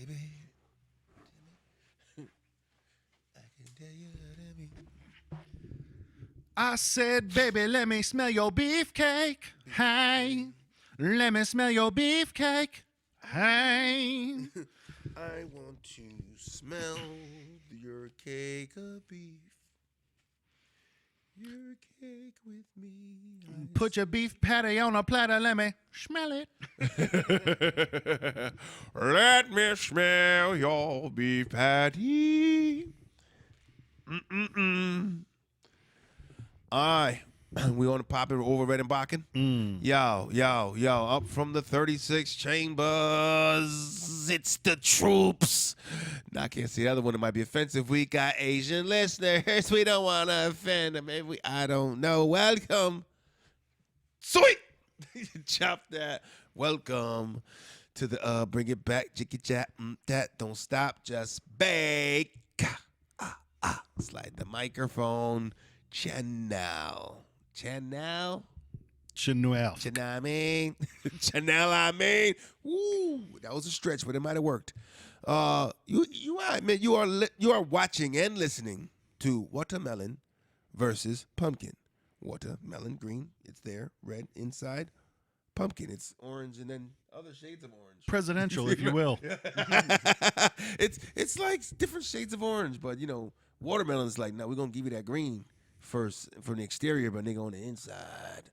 baby. I can tell you what I mean. I said, baby, let me smell your beefcake. Hey, let me smell your beefcake. Hey. I want to smell your cake of beef. Your cake with me. Put your beef patty on a platter. Let me smell it. Let me smell your beef patty. We on the popping over Red and Bakken. Yo, up from the 36 chambers. It's the troops. Now, I can't see the other one. It might be offensive. We got Asian listeners. We don't want to offend them. I don't know. Welcome. Sweet. Chop that. Welcome to the Bring It Back. Jicky Jap. That don't stop. Just bake. Slide the microphone. Chanel. Chanel. I mean. Woo. That was a stretch, but it might have worked. You are watching and listening to Watermelon versus Pumpkin. Watermelon, green, it's there. Red inside. Pumpkin, it's orange and then other shades of orange. Presidential, if you will. It's like different shades of orange, but watermelon's like, no, we're gonna give you that green first from the exterior, but nigga on the inside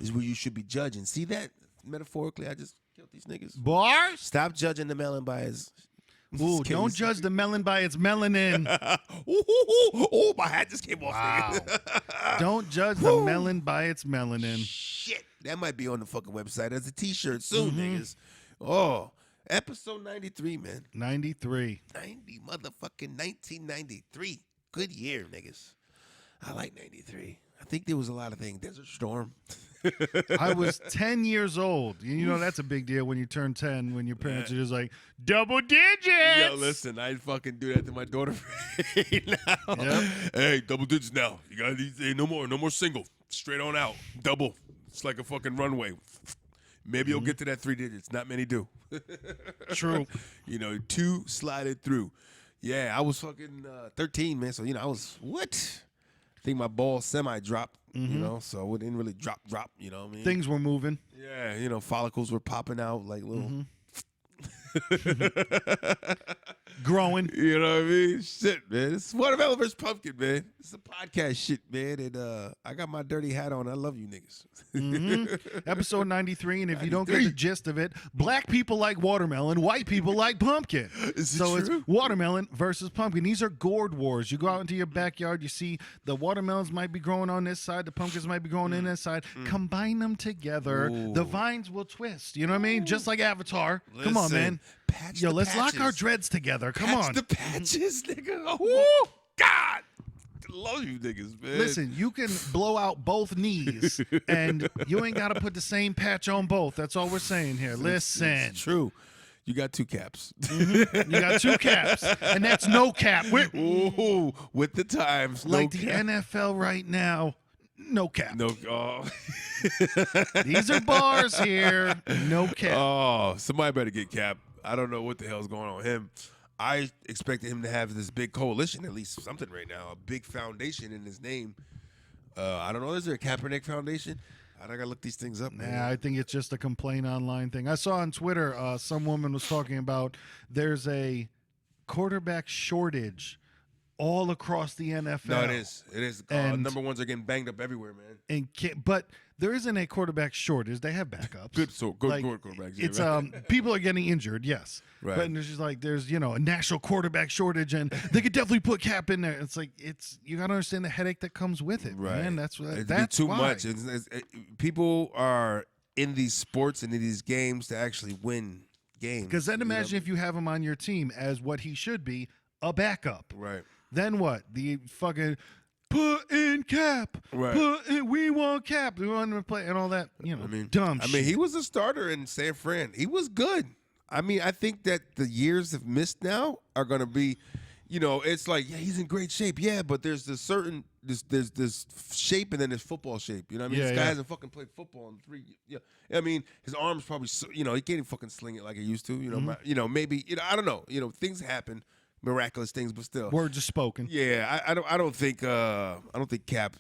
is where you should be judging. See that? Metaphorically, I just killed these niggas. Bars? Stop judging the melon by his. Ooh, don't judge the melon by its melanin. Ooh, my hat just came off. Wow. Don't judge the melon by its melanin. Shit. That might be on the fucking website as a t-shirt soon, niggas. Oh, episode 93, man. 93. 90 motherfucking 1993. Good year, niggas. I like 93. I think there was a lot of things. Desert Storm. I was 10 years old. You know that's a big deal when you turn 10, when your parents are just like, double digits. Yo, listen, I fucking do that to my daughter now. Yep. Hey, double digits now. You got these. Hey, no more single. Straight on out. Double. It's like a fucking runway. Maybe you'll get to that 3 digits. Not many do. True. 2 slided through. Yeah, I was fucking 13, man. So, I was, what? I think my ball semi-dropped, so it didn't really drop, you know what I mean? Things were moving. Yeah, follicles were popping out like little. Growing. You know what I mean? Shit, man. It's Watermelon versus Pumpkin, man. It's a podcast shit, man. And I got my dirty hat on. I love you niggas. Episode 93, and if you don't get the gist of it, black people like watermelon, white people like pumpkin. So it's watermelon versus pumpkin. These are gourd wars. You go out into your backyard, you see the watermelons might be growing on this side, the pumpkins might be growing in this side. Combine them together, the vines will twist. You know what I mean? Just like Avatar. Come on, man. Let's lock our dreads together. Come on. The patches, nigga. Oh, God. Love you niggas, man. Listen, you can blow out both knees, and you ain't got to put the same patch on both. That's all we're saying here. Listen. It's true. You got 2 caps. You got 2 caps, and that's no cap. Ooh, with the times. Like the NFL right now. No cap. No. Oh. These are bars here. No cap. Oh, somebody better get cap. I don't know what the hell's going on with him. I expected him to have this big coalition, at least something right now, a big foundation in his name. I don't know. Is there a Kaepernick Foundation? I gotta look these things up, man. Nah, I think it's just a complain online thing. I saw on Twitter some woman was talking about there's a quarterback shortage all across the NFL. No, it is. It is. Number ones are getting banged up everywhere, man. But there isn't a quarterback shortage. They have backups. Good quarterbacks. Yeah, it's right. People are getting injured, yes. Right. But there's just like there's a national quarterback shortage, and they could definitely put Cap in there. It's like you got to understand the headache that comes with it, right? Man, that's too why. much. People are in these sports and in these games to actually win games. Because then imagine if you have him on your team as what he should be, a backup. Right. Then what? The fucking put in Cap. Right. We want Cap. We want him to play and all that. Dumb shit. I mean, he was a starter in San Fran. He was good. I mean, I think that the years of missed now are going to be, it's like, yeah, he's in great shape. Yeah, but there's this certain there's shape and then there's football shape. You know what I mean? Yeah, This guy yeah. hasn't fucking played football in 3 years. Yeah. I mean, his arms probably, he can't even fucking sling it like he used to. Maybe, I don't know. Things happen, miraculous things, but still. Words are spoken. Yeah, I don't think Cap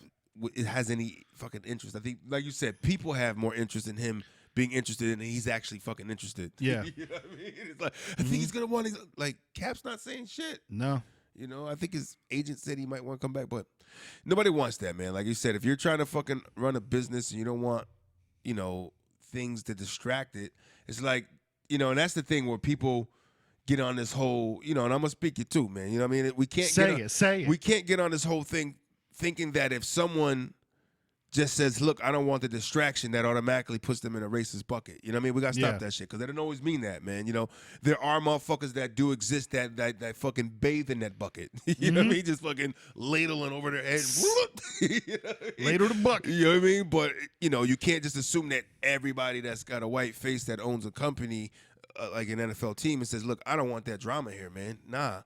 it has any fucking interest. I think, like you said, people have more interest in him being interested in, and he's actually fucking interested. Yeah. You know what I mean? It's like, I think he's gonna want to, like, Cap's not saying shit. No. I think his agent said he might want to come back, but nobody wants that, man. Like you said, if you're trying to fucking run a business and you don't want, things to distract it, it's like, and that's the thing where people get on this whole, and I'm gonna speak it too, man. You know what I mean? We can't say it. We can't get on this whole thing thinking that if someone just says, look, I don't want the distraction, that automatically puts them in a racist bucket. You know what I mean? We got to stop that shit, because that doesn't always mean that, man. There are motherfuckers that do exist that fucking bathe in that bucket. You know what I mean? Just fucking ladling over their head. Ladle the bucket. You know what I mean? But, you can't just assume that everybody that's got a white face that owns a company, like an NFL team, and says, look, I don't want that drama here, man. Nah.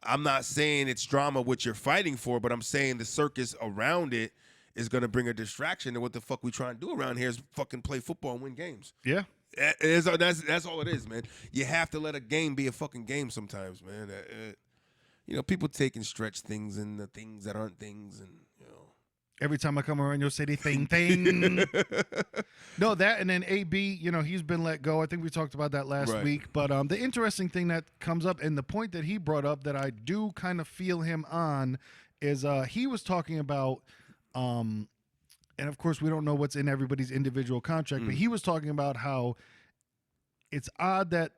I'm not saying it's drama what you're fighting for, but I'm saying the circus around it is going to bring a distraction, and what the fuck we trying to do around here is fucking play football and win games. Yeah. That's all it is, man. You have to let a game be a fucking game sometimes, man. People take and stretch things into things that aren't things, and Every time I come around, you'll say the thing. No, that, and then AB, he's been let go. I think we talked about that last week. But the interesting thing that comes up, and the point that he brought up that I do kind of feel him on, is he was talking about, and of course we don't know what's in everybody's individual contract, but he was talking about how it's odd that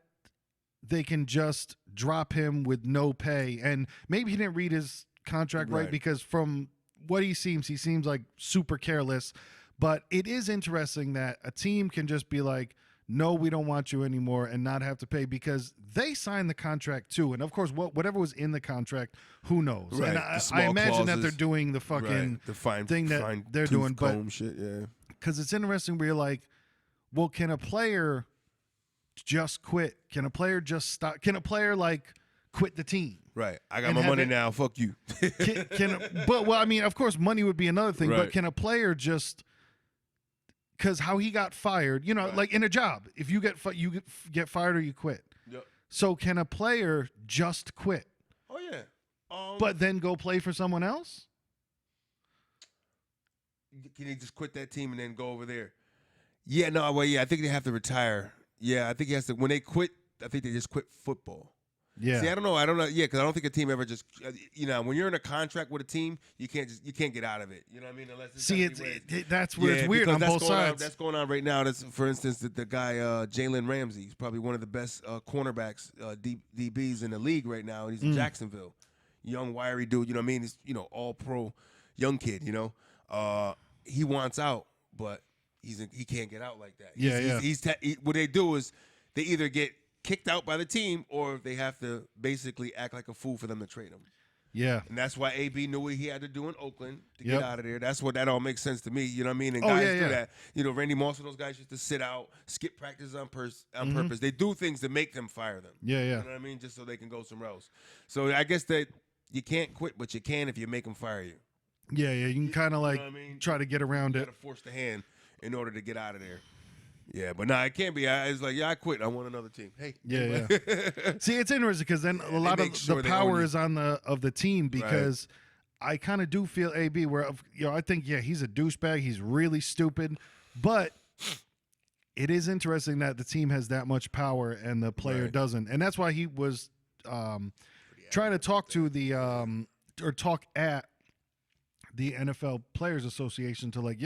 they can just drop him with no pay. And maybe he didn't read his contract right, because from what he seems like super careless. But it is interesting that a team can just be like, no, we don't want you anymore, and not have to pay, because they signed the contract too. And of course, whatever was in the contract, who knows? Right. And I imagine that they're doing the fucking the fine thing that they're doing. But shit, yeah. Because it's interesting where you're like, well, can a player just quit? Can a player just stop? Can a player like quit the team? Right. I got my money now. Fuck you. Well, I mean, of course, money would be another thing. Right. But can a player just, because how he got fired, like in a job, if you get fired or you quit. Yep. So can a player just quit? Oh yeah. But then go play for someone else? Can he just quit that team and then go over there? Yeah. No. Well, yeah. I think they have to retire. Yeah. I think he has to. When they quit, I think they just quit football. Yeah. See, I don't know. Yeah, because I don't think a team ever just, when you're in a contract with a team, you can't get out of it. You know what I mean? Unless that's where it's weird on both sides. That's going on right now. That's, for instance, the guy Jalen Ramsey. He's probably one of the best cornerbacks, DBs in the league right now. He's in Jacksonville, young wiry dude. You know what I mean? He's all pro, young kid. He wants out, but he can't get out like that. What they do is they either get kicked out by the team, or they have to basically act like a fool for them to trade him. Yeah. And that's why AB knew what he had to do in Oakland to get out of there. That's what that all makes sense to me. You know what I mean? And guys do that. Randy Moss and those guys used to sit out, skip practice on purpose. They do things to make them fire them. Yeah, yeah. You know what I mean? Just so they can go somewhere else. So I guess that you can't quit, but you can if you make them fire you. Yeah, yeah. You can kind of like try to get around it. You got to force the hand in order to get out of there. Yeah, but no, it can't be. It's like, I quit. I want another team. Hey. Yeah. See, it's interesting because then a lot of the power is on the team, because I kind of do feel AB where, I think, he's a douchebag. He's really stupid. But it is interesting that the team has that much power and the player doesn't. And that's why he was trying to talk to talk at the NFL Players Association to like,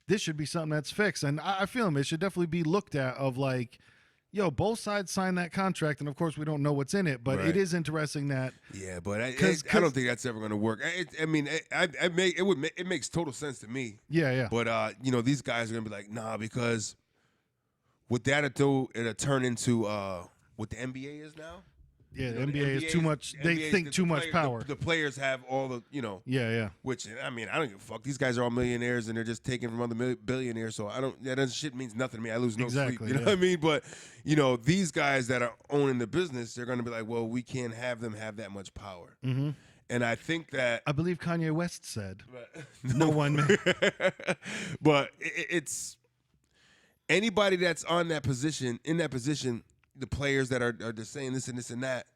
this should be something that's fixed. And I feel him. It should definitely be looked at of like, both sides signed that contract, and of course we don't know what's in it, but it is interesting that. Yeah, but I don't think that's ever going to work. It makes total sense to me. Yeah. But these guys are going to be like, nah, because what that'll do, it'll turn into what the NBA is now. Yeah, You the know, NBA is too much. They think too much power. The players have all the, Yeah. Which, I mean, I don't give a fuck. These guys are all millionaires and they're just taking from other billionaires. So that shit means nothing to me. I lose no sleep. You know what I mean? But, these guys that are owning the business, they're going to be like, well, we can't have them have that much power. Mm-hmm. And I think that, I believe Kanye West said, no one man. But it's anybody that's in that position, the players that are just saying this and this and that,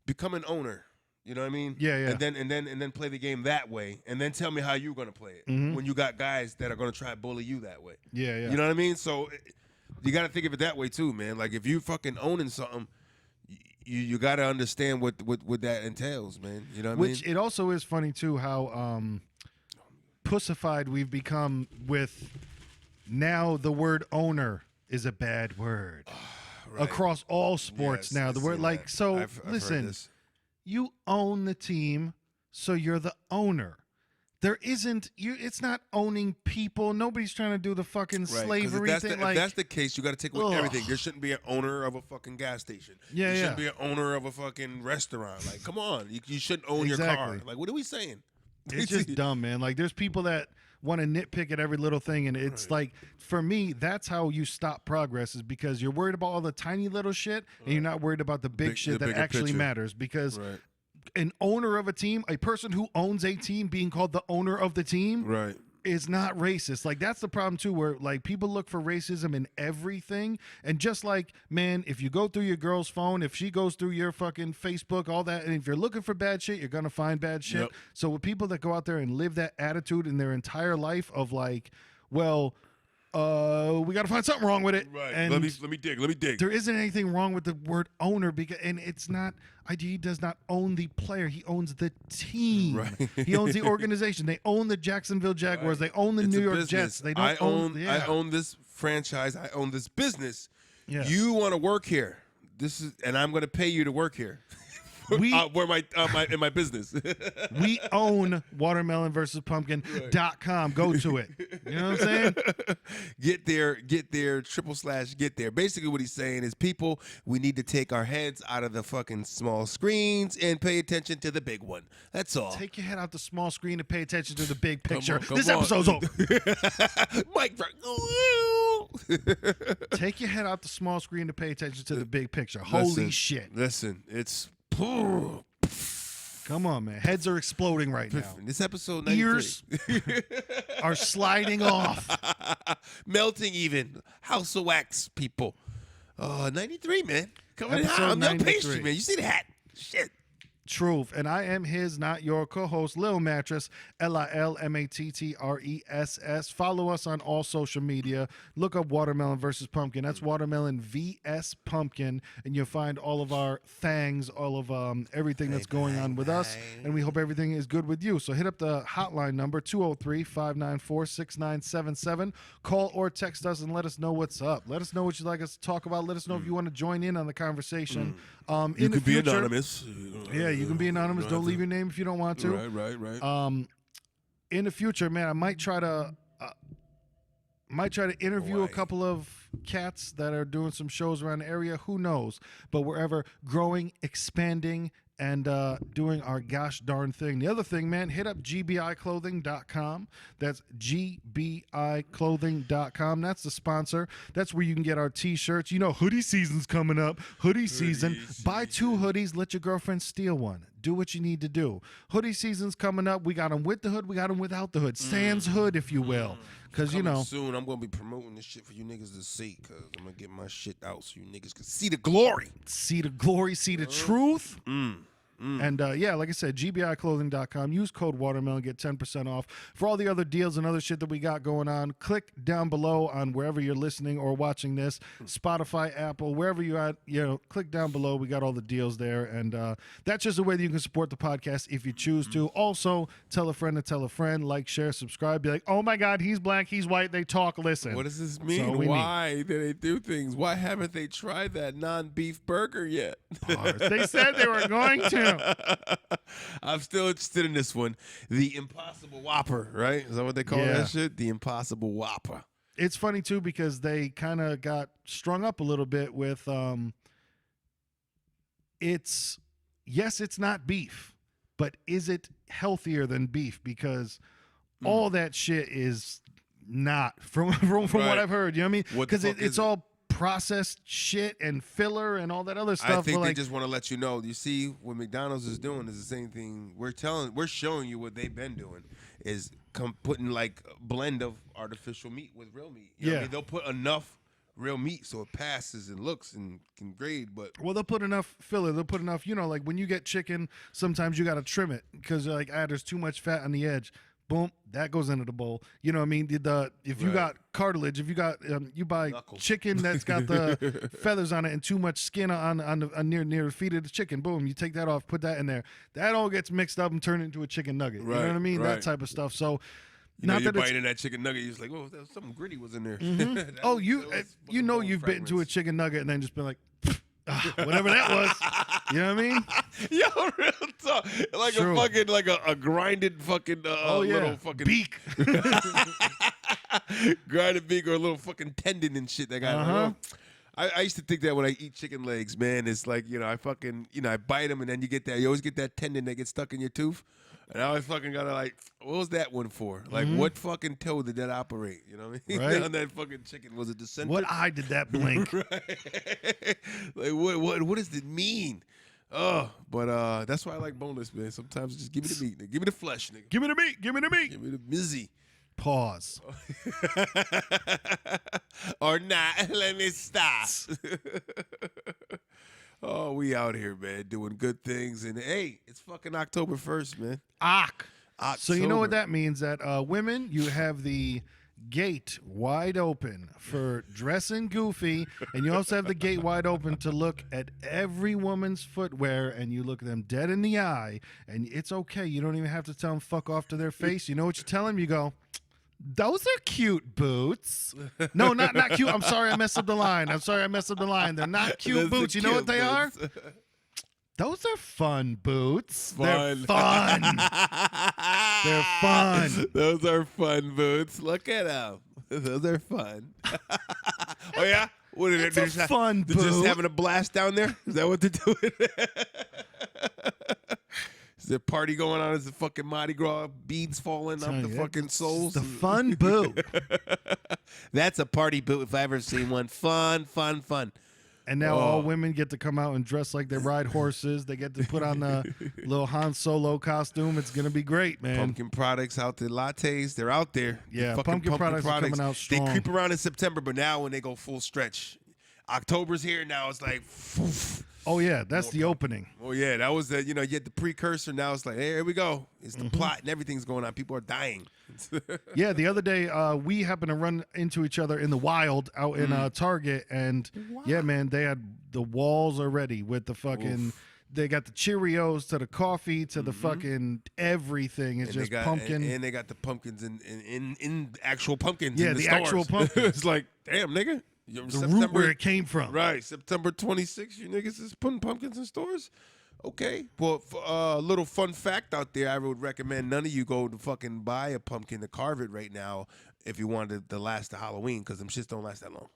become an owner. You know what I mean? Yeah. And then play the game that way, and then tell me how you're gonna play it when you got guys that are gonna try to bully you that way. Yeah. You know what I mean? So you got to think of it that way too, man. Like if you fucking owning something, you got to understand what that entails, man. You know what I mean? Which it also is funny too how pussified we've become with now the word owner is a bad word. Right. Across all sports now. The word like that. So I've listen, you own the team, so you're the owner. There isn't it's not owning people. Nobody's trying to do the fucking slavery thing. If that's the case, you got to take away everything. There shouldn't be an owner of a fucking gas station. Yeah, there shouldn't be an owner of a fucking restaurant. Like, come on, you shouldn't own your car. Like, what are we saying? It's just dumb, man. Like, there's people that want to nitpick at every little thing, and it's like, for me, that's how you stop progress, is because you're worried about all the tiny little shit, and you're not worried about the big shit that actually matters. Because an owner of a team, a person who owns a team being called the owner of the team, is not racist. Like, that's the problem too, where like people look for racism in everything. And just like, man, if you go through your girl's phone, if she goes through your fucking Facebook, all that, and if you're looking for bad shit, you're gonna find bad shit. Yep. So with people that go out there and live that attitude in their entire life of like, well, we got to find something wrong with it. Right. And let me dig. There isn't anything wrong with the word owner, and it's not. He does not own the player. He owns the team. Right. He owns the organization. They own the Jacksonville Jaguars. Right. They own the New York Jets. They don't I own this franchise. I own this business. Yeah. You want to work here. And I'm going to pay you to work here. In my business. We own watermelonversuspumpkin.com. Go to it. You know what I'm saying? Get there, / get there. Basically what he's saying is, people, we need to take our heads out of the fucking small screens and pay attention to the big one. That's all. Take your head out the small screen and pay attention to the big picture. This episode's over. Mike, take your head out the small screen to pay attention to the big picture. Holy shit. Listen, it's... Come on, man. Heads are exploding right now. This episode 93. Ears are sliding off. Melting even. House of Wax, people. 93, man. Coming in hot. I'm Episode pastry, man. You see the hat? Shit. Truth. And I am his, not your co-host, Lil Mattress, LILMATTRESS. Follow us on all social media. Look up Watermelon versus Pumpkin. That's Watermelon VS Pumpkin. And you'll find all of our things, all of everything that's going on with us. And we hope everything is good with you. So hit up the hotline number, 203-594-6977. Call or text us and let us know what's up. Let us know what you'd like us to talk about. Let us know if you want to join in on the conversation. You can be anonymous. Yeah, you can be anonymous. Don't leave your name if you don't want to. Right. In the future, man, I might try to interview a couple of cats that are doing some shows around the area. Who knows? But we're ever growing, expanding, and doing our gosh darn thing. The other thing, man, hit up gbiclothing.com. That's gbiclothing.com. That's the sponsor. That's where you can get our t-shirts. You know, hoodie season's coming up. Hoodie season. Buy 2 hoodies. Let your girlfriend steal one. Do what you need to do. Hoodie season's coming up. We got them with the hood. We got them without the hood. Sans hood, if you will. Because, you know. Soon, I'm going to be promoting this shit for you niggas to see. Because I'm going to get my shit out so you niggas can see the glory. See the glory. See the truth. And yeah, like I said, gbiclothing.com. Use code Watermelon, get 10% off. For all the other deals and other shit that we got going on, click down below on wherever you're listening or watching this, Spotify, Apple, wherever you're at, click down below. We got all the deals there. And that's just a way that you can support the podcast if you choose to. Also, tell a friend to tell a friend, like, share, subscribe. Be like, oh my God, he's black, he's white, they talk, listen. What does this mean? Why do they do things? Why haven't they tried that non-beef burger yet? They said they were going to. I'm still interested in this one. The Impossible Whopper, right? Is that what they call that shit? The Impossible Whopper. It's funny, too, because they kind of got strung up a little bit with it's not beef, but is it healthier than beef? Because all that shit is not from what I've heard. You know what I mean? Because it's all processed shit and filler and all that other stuff. I think they just want to let you know. You see, what McDonald's is doing is the same thing. We're showing you what they've been doing is putting like a blend of artificial meat with real meat. You know what I mean? They'll put enough real meat so it passes and looks and can grade, but they'll put enough filler. They'll put enough. Like when you get chicken, sometimes you got to trim it because like there's too much fat on the edge. Boom, that goes into the bowl. You know what I mean? If you got cartilage, if you got you buy chicken that's got the feathers on it and too much skin on near the feet of the chicken, boom, you take that off, put that in there. That all gets mixed up and turned into a chicken nugget. Right, you know what I mean? That type of stuff. So you're biting in that chicken nugget, you're just like, oh, something gritty was in there. Mm-hmm. You've bitten into a chicken nugget and then just been like, whatever that was. You know what I mean? Yo, real talk. Like a fucking, like a grinded fucking little fucking beak. Grinded beak or a little fucking tendon and shit that got I used to think that when I eat chicken legs, man, it's like, I bite them and then you always get that tendon that gets stuck in your tooth. And I always fucking gotta like, what was that one for? Like, what fucking toe did that operate? You know what I mean? Right. On that fucking chicken, was it the center? What eye did that blink? Right. Like, what does it mean? Oh, but that's why I like boneless, man. Sometimes just give me the meat, nigga. Give me the flesh, nigga. Give me the meat. Give me the meat. Give me the mizzy. Pause. Or not. Let me stop. Oh, we out here, man, doing good things. And, hey, it's fucking October 1st, man. October. So you know what that means? That women, you have the gate wide open for dressing goofy, and you also have the gate wide open to look at every woman's footwear, and you look them dead in the eye, and it's okay. You don't even have to tell them fuck off to their face. You know what you tell them? You go, those are cute boots. No, not cute. I'm sorry I messed up the line. They're not cute boots. You know what they are? Those are fun boots. They're fun. They're fun. Those are fun boots. Look at them. Those are fun. Oh, yeah? What are they fun boot. They're just having a blast down there? Is that what they're doing? Is there a party going on? Is the fucking Mardi Gras beads falling off the fucking soles? The fun boot. That's a party boot if I ever seen one. Fun. And now all women get to come out and dress like they ride horses. They get to put on the little Han Solo costume. It's going to be great, man. Pumpkin products out there. Lattes, they're out there. Yeah, pumpkin products are coming out strong. They creep around in September, but now when they go full stretch, October's here. Now it's like, oh, yeah, that's the opening. Oh, yeah, that was the, you get the precursor. Now it's like, hey, here we go. It's the plot and everything's going on. People are dying. Yeah, the other day we happened to run into each other in the wild out in Target, and yeah, man, they had the walls already with the fucking. They got the Cheerios to the coffee to the fucking everything. It's just pumpkin, and they got the pumpkins in actual pumpkins. Yeah, in the stores. Actual pumpkins. It's like, damn, nigga, the root where it came from. Right, September 26th, you niggas is putting pumpkins in stores. Okay. Well, a little fun fact out there, I would recommend none of you go to fucking buy a pumpkin to carve it right now if you wanted to last the Halloween, because them shits don't last that long.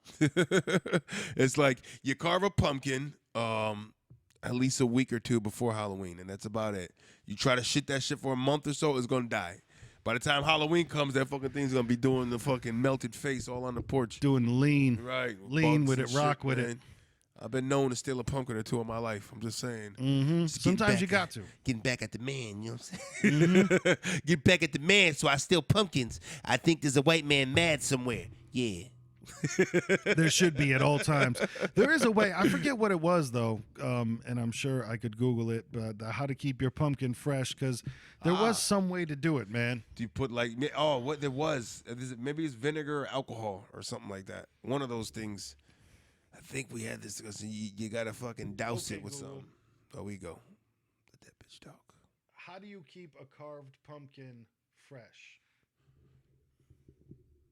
It's like you carve a pumpkin at least a week or two before Halloween, and that's about it. You try to shit that shit for a month or so, it's going to die. By the time Halloween comes, that fucking thing's going to be doing the fucking melted face all on the porch. Doing lean. Right. Lean with it, rock with it. I've been known to steal a pumpkin or two in my life. I'm just saying. Mm-hmm. Sometimes you got to. Getting back at the man, you know what I'm saying? Mm-hmm. Get back at the man, so I steal pumpkins. I think there's a white man mad somewhere. Yeah. There should be at all times. There is a way. I forget what it was, though, and I'm sure I could Google it, but how to keep your pumpkin fresh, because there was some way to do it, man. Do you put what there was? Maybe it's vinegar or alcohol or something like that. One of those things. I think we had this. You got to fucking douse it with something. There we go. Let that bitch talk. How do you keep a carved pumpkin fresh?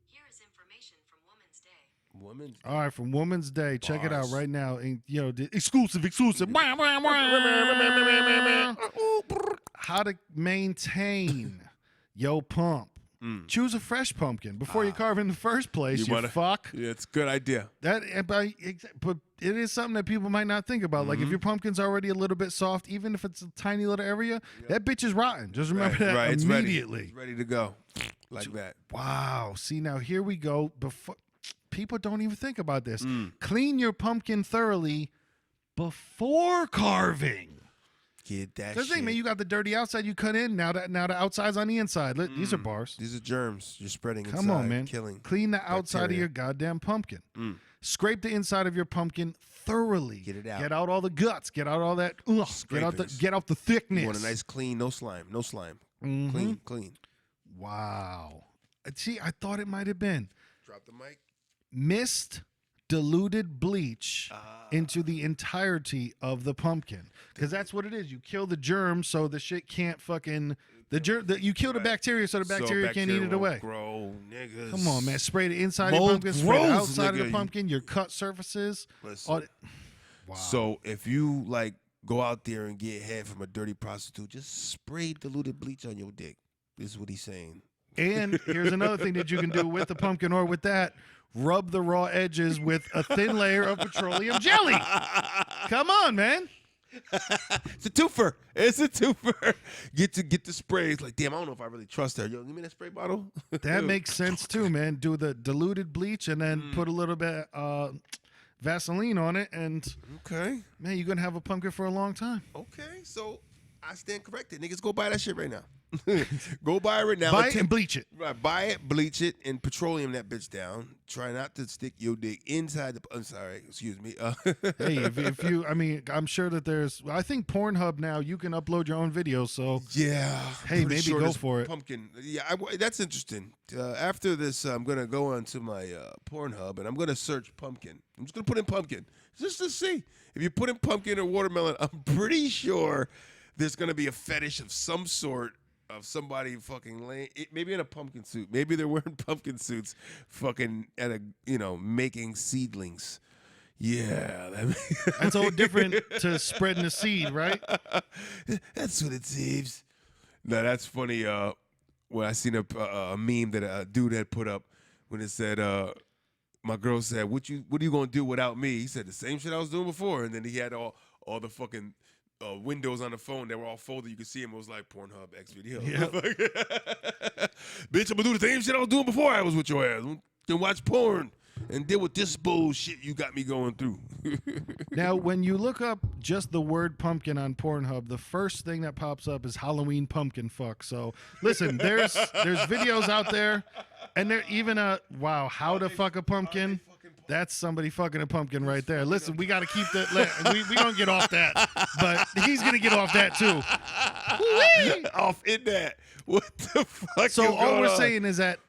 Here is information from Women's Day. Women's Day. All right, from Women's Day. Check it out right now. And, the exclusive. How to maintain your pump. choose a fresh pumpkin before you carve in the first place. You fuck. Yeah, it's a good idea. But it is something that people might not think about. Like if your pumpkin's already a little bit soft, even if it's a tiny little area, that bitch is rotten. Just remember that immediately. It's ready to go, like that. Wow. See, now here we go. Before people don't even think about this. Clean your pumpkin thoroughly before carving. Get that Because shit. man, you got the dirty outside you cut in. Now the outside's on the inside. These are bars. These are germs you're spreading inside. Come on, man. Killing Clean the outside bacteria. of your goddamn pumpkin. Scrape the inside of your pumpkin thoroughly. Get it out. Get out all the guts. Get out all that. Get out the thickness. You want a nice clean, no slime. Clean. Wow. See, I thought it might have been Drop the mic. mist diluted bleach into the entirety of the pumpkin, because that's what it is. You kill the germ so the shit can't fucking you kill the bacteria so the bacteria can't eat it away. Grow, niggas. Come on, man. Spray the inside of your Mold pumpkin, spray the grows, outside of nigga. the pumpkin, your cut surfaces. Listen. Wow. So if you like go out there and get head from a dirty prostitute, just spray diluted bleach on your dick. This is what he's saying. And here's another thing that you can do with the pumpkin or with that. Rub the raw edges with a thin layer of petroleum jelly. Come on, man. It's a twofer. Get the spray. It's like, damn, I don't know if I really trust her. Yo, give me that spray bottle. That makes sense too, man. Do the diluted bleach and then put a little bit Vaseline on it, and Okay. man, you're gonna have a pumpkin for a long time. Okay. So I stand corrected. Niggas, go buy that shit right now. Go buy it right now. Buy it and bleach it. Right, buy it, bleach it, and petroleum that bitch down. Try not to stick your dick inside the. I'm sorry, excuse me. Hey, if you, I mean, I'm sure that there's. I think Pornhub now you can upload your own videos. So yeah. hey, pretty maybe sure go this for it. Pumpkin. Yeah, that's interesting. After this, I'm gonna go onto my Pornhub and I'm gonna search pumpkin. I'm just gonna put in pumpkin just to see if you put in pumpkin or watermelon. I'm pretty sure there's gonna be a fetish of some sort. Of somebody fucking laying, maybe in a pumpkin suit. Maybe they're wearing pumpkin suits, fucking at making seedlings. Yeah, That's all different to spreading the seed, right? That's what it seems. No, that's funny. When I seen a meme that a dude had put up when it said, my girl said, "What are you gonna do without me?" He said the same shit I was doing before, and then he had all the fucking. Windows on the phone that were all folded. You could see them. It was like Pornhub X video. Yep. Bitch, I'm gonna do the same shit I was doing before I was with your ass. Then watch porn and deal with this bullshit you got me going through. Now, when you look up just the word pumpkin on Pornhub, the first thing that pops up is Halloween pumpkin fuck. So listen, there's videos out there, and there even how to fuck a pumpkin. That's somebody fucking a pumpkin right there. Listen, we got to keep that. We don't get off that, but he's gonna get off that too. Off in that. What the fuck? So all we're on? saying is that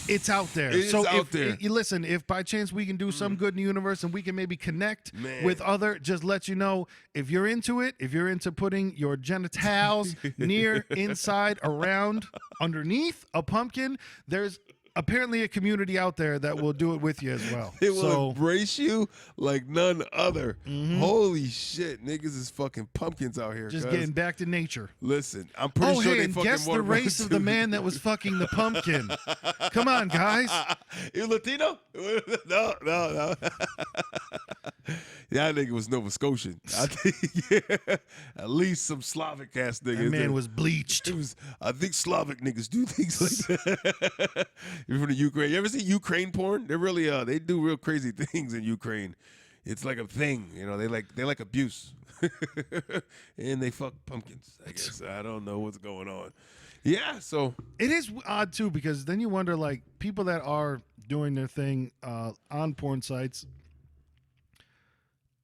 it's out there. It is so out there. You listen, if by chance we can do some good in the universe and we can maybe connect with other, just let you know if you're into it. If you're into putting your genitals near, inside, around, underneath a pumpkin, there's apparently a community out there that will do it with you as well. It will embrace you like none other. Holy shit, niggas is fucking pumpkins out here. Just getting back to nature. Listen, I'm pretty sure they and fucking guess the race of the man that was fucking the pumpkin. Come on, guys. You Latino? No. That nigga was Nova Scotian. I think at least some Slavic ass niggas. That man was bleached. I think Slavic niggas do things like that. You're from the Ukraine. You ever see Ukraine porn? They're really they do real crazy things in Ukraine. It's like a thing, they like abuse. And they fuck pumpkins, I guess. I don't know what's going on. Yeah, so it is odd too, because then you wonder, like, people that are doing their thing on porn sites.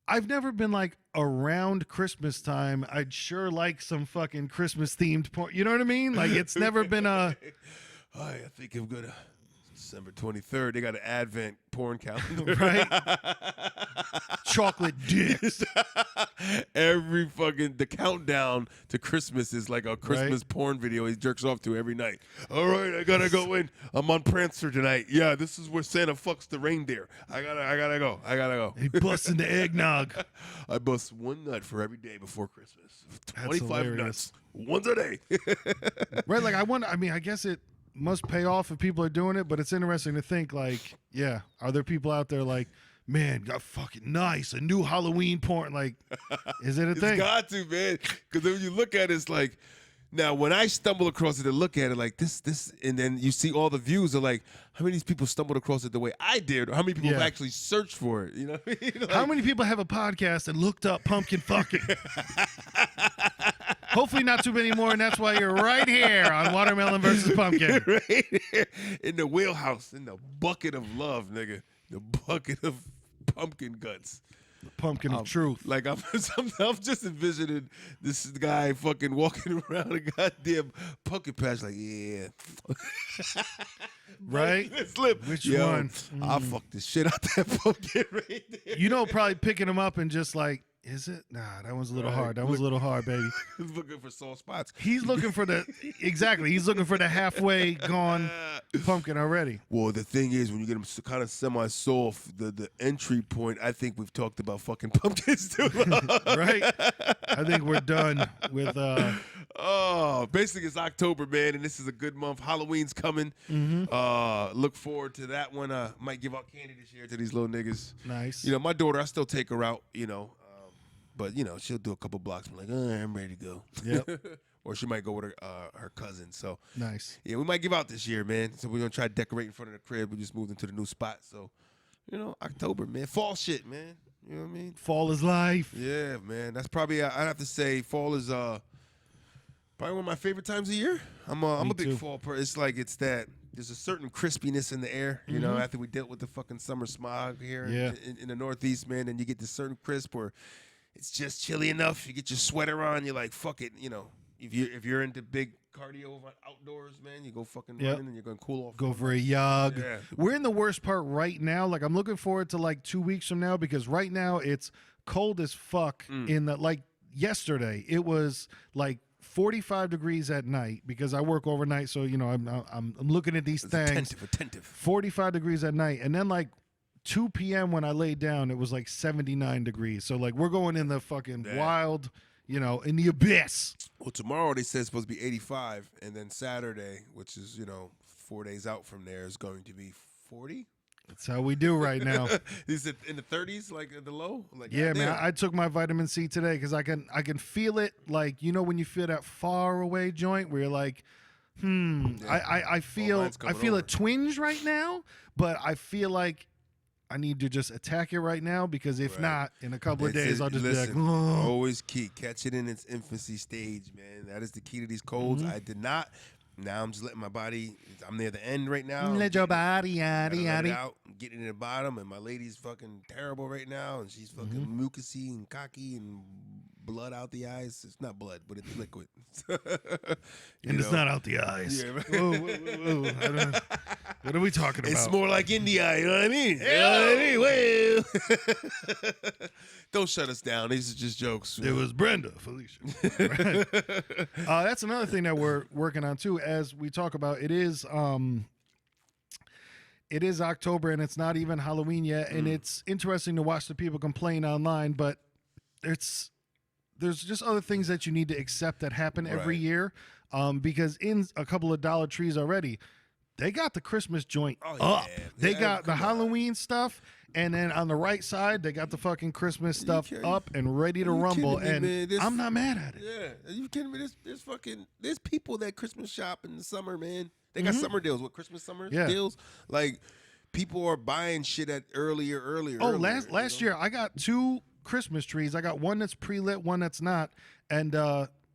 I've never been like around Christmas time. I'd sure like some fucking Christmas themed porn. You know what I mean? Like, it's never been a. I think I'm gonna December 23rd. They got an Advent porn calendar, right? Chocolate dicks. Every fucking the countdown to Christmas is like a Christmas porn video he jerks off to every night. All right, I gotta go in. I'm on Prancer tonight. Yeah, this is where Santa fucks the reindeer. I gotta go. He busts into eggnog. I bust one nut for every day before Christmas. That's 25 hilarious. nuts, once a day. Right? Like, I guess it. must pay off if people are doing it, but it's interesting to think, like, yeah, are there people out there like, man, got fucking nice, a new Halloween porn? Like, is it a thing? It's got to, man. Because when you look at it, it's like, now when I stumble across it and look at it like this, and then you see all the views are like, how many of these people stumbled across it the way I did, or how many people have actually searched for it? You know what I mean? Like, how many people have a podcast and looked up pumpkin fucking? Hopefully not too many more, and that's why you're right here on Watermelon versus Pumpkin. Right here in the wheelhouse, in the bucket of love, nigga. The bucket of pumpkin guts. The pumpkin of truth. Like I'm just envisioning this guy fucking walking around a goddamn pumpkin patch like, yeah. Right? Slip. Which Yo, one? I'll fuck this shit out that pumpkin right there. You know, probably picking them up and just like, is it? Nah, that one's a little hard. That one's a little hard, baby. He's looking for soft spots. He's looking for he's looking for the halfway gone pumpkin already. Well, the thing is, when you get them kind of semi-soft, the entry point, I think we've talked about fucking pumpkins too long. Right? I think we're done with... Oh, basically it's October, man, and this is a good month. Halloween's coming. Mm-hmm. Look forward to that one. Might give out candy this year to these little niggas. Nice. You know, my daughter, I still take her out, you know. But, you know, she'll do a couple blocks and be like, I'm ready to go. Yep. Or she might go with her cousin. So, Nice. yeah, we might give out this year, man. So we're going to try to decorate in front of the crib. We just moved into the new spot. So, you know, October, man. Fall shit, man. You know what I mean? Fall is life. Yeah, man. That's probably, I'd have to say, fall is probably one of my favorite times of year. I'm a big fall person. It's like there's a certain crispiness in the air, you know, after we dealt with the fucking summer smog here in the Northeast, man, and you get this certain crisp where it's just chilly enough. You get your sweater on. You're like, fuck it. You know, if you're into big cardio outdoors, man, you go fucking running and you're going to cool off. Go for a jog. Yeah. We're in the worst part right now. Like, I'm looking forward to like 2 weeks from now because right now it's cold as fuck. Like yesterday, it was like 45 degrees at night because I work overnight. So, you know, I'm looking at these things. Attentive. 45 degrees at night. And then like 2 p.m. when I laid down, it was like 79 degrees. So, like, we're going in the fucking wild, you know, in the abyss. Well, tomorrow they said it's supposed to be 85, and then Saturday, which is, you know, 4 days out from there, is going to be 40. That's how we do right now. Is it in the 30s, like at the low? Like, yeah, man. I took my vitamin C today because I can feel it. Like, you know, when you feel that far away joint where you're like, I feel a twinge right now, but I feel like I need to just attack it right now because if not, in a couple of days, I'll just be like, oh. Always key. Catch it in its infancy stage, man. That is the key to these colds. I did not. Now I'm just letting my body. I'm near the end right now. Let your body out. Getting in the bottom, and my lady's fucking terrible right now, and she's fucking mucusy and cocky and blood out the eyes. It's not blood, but it's liquid. And it's not out the eyes. Yeah, right? Whoa. What are we talking about? It's more like India, you know what I mean? You know what I mean? Well, don't shut us down. These are just jokes. It was Brenda, Felicia. That's another thing that we're working on too. As we talk about, it is October and it's not even Halloween yet, and it's interesting to watch the people complain online, but there's just other things that you need to accept that happen every year, because in a couple of Dollar Trees already, they got the Christmas joint up. They got the Halloween stuff, and then on the right side, they got the fucking Christmas stuff up and ready to rumble. And I'm not mad at it. Yeah, are you kidding me? There's people that Christmas shop in the summer, man. They got summer deals. What, Christmas summer deals? Like, people are buying shit at earlier. Oh, last year I got 2 Christmas trees. I got one that's pre-lit, one that's not, and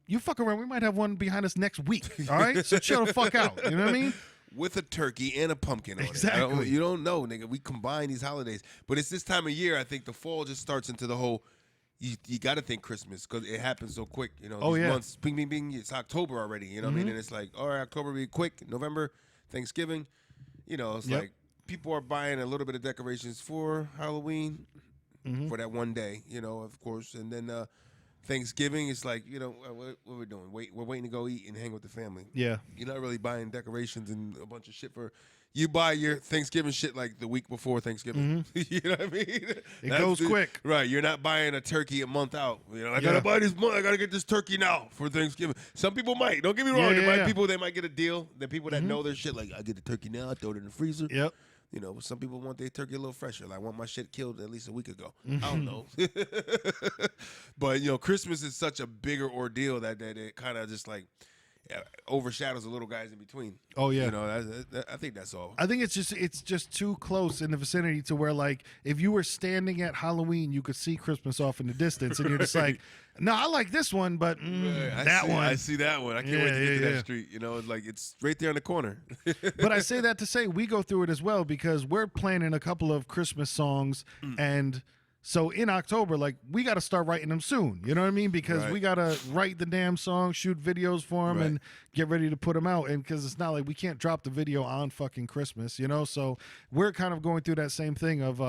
you fuck around, we might have one behind us next week. All right, so chill the fuck out. You know what I mean? With a turkey and a pumpkin on it. Exactly. You don't know, nigga. We combine these holidays, but it's this time of year. I think the fall just starts into the whole. You got to think Christmas because it happens so quick. You know, these months, bing, bing, bing. It's October already. You know what I mean? And it's like, all right, October be quick. November, Thanksgiving. You know, it's like people are buying a little bit of decorations for Halloween for that one day. You know, of course, and then Thanksgiving is like, you know, what we're doing. We're waiting to go eat and hang with the family. Yeah. You're not really buying decorations and a bunch of shit for. you buy your Thanksgiving shit like the week before Thanksgiving. You know what I mean? It goes quick. Right. You're not buying a turkey a month out. You know, I got to buy this month. I got to get this turkey now for Thanksgiving. Some people might. Don't get me wrong. There might people, they might get a deal. The people that know their shit, like, I get the turkey now. I throw it in the freezer. Yep. You know, some people want their turkey a little fresher. Like, I want my shit killed at least a week ago. I don't know. But, you know, Christmas is such a bigger ordeal that it kind of just, like, overshadows the little guys in between. Oh yeah, you know, I think that's all. I think it's just too close in the vicinity to where, like, if you were standing at Halloween, you could see Christmas off in the distance, and you're just like, no, I like this one, but that one. I see that one. I can't wait to get to that street. You know, like it's right there on the corner. But I say that to say we go through it as well because we're planning a couple of Christmas songs and. So in October, like, we got to start writing them soon. You know what I mean? Because we got to write the damn song, shoot videos for them, and get ready to put them out. And because it's not like we can't drop the video on fucking Christmas, you know? So we're kind of going through that same thing of,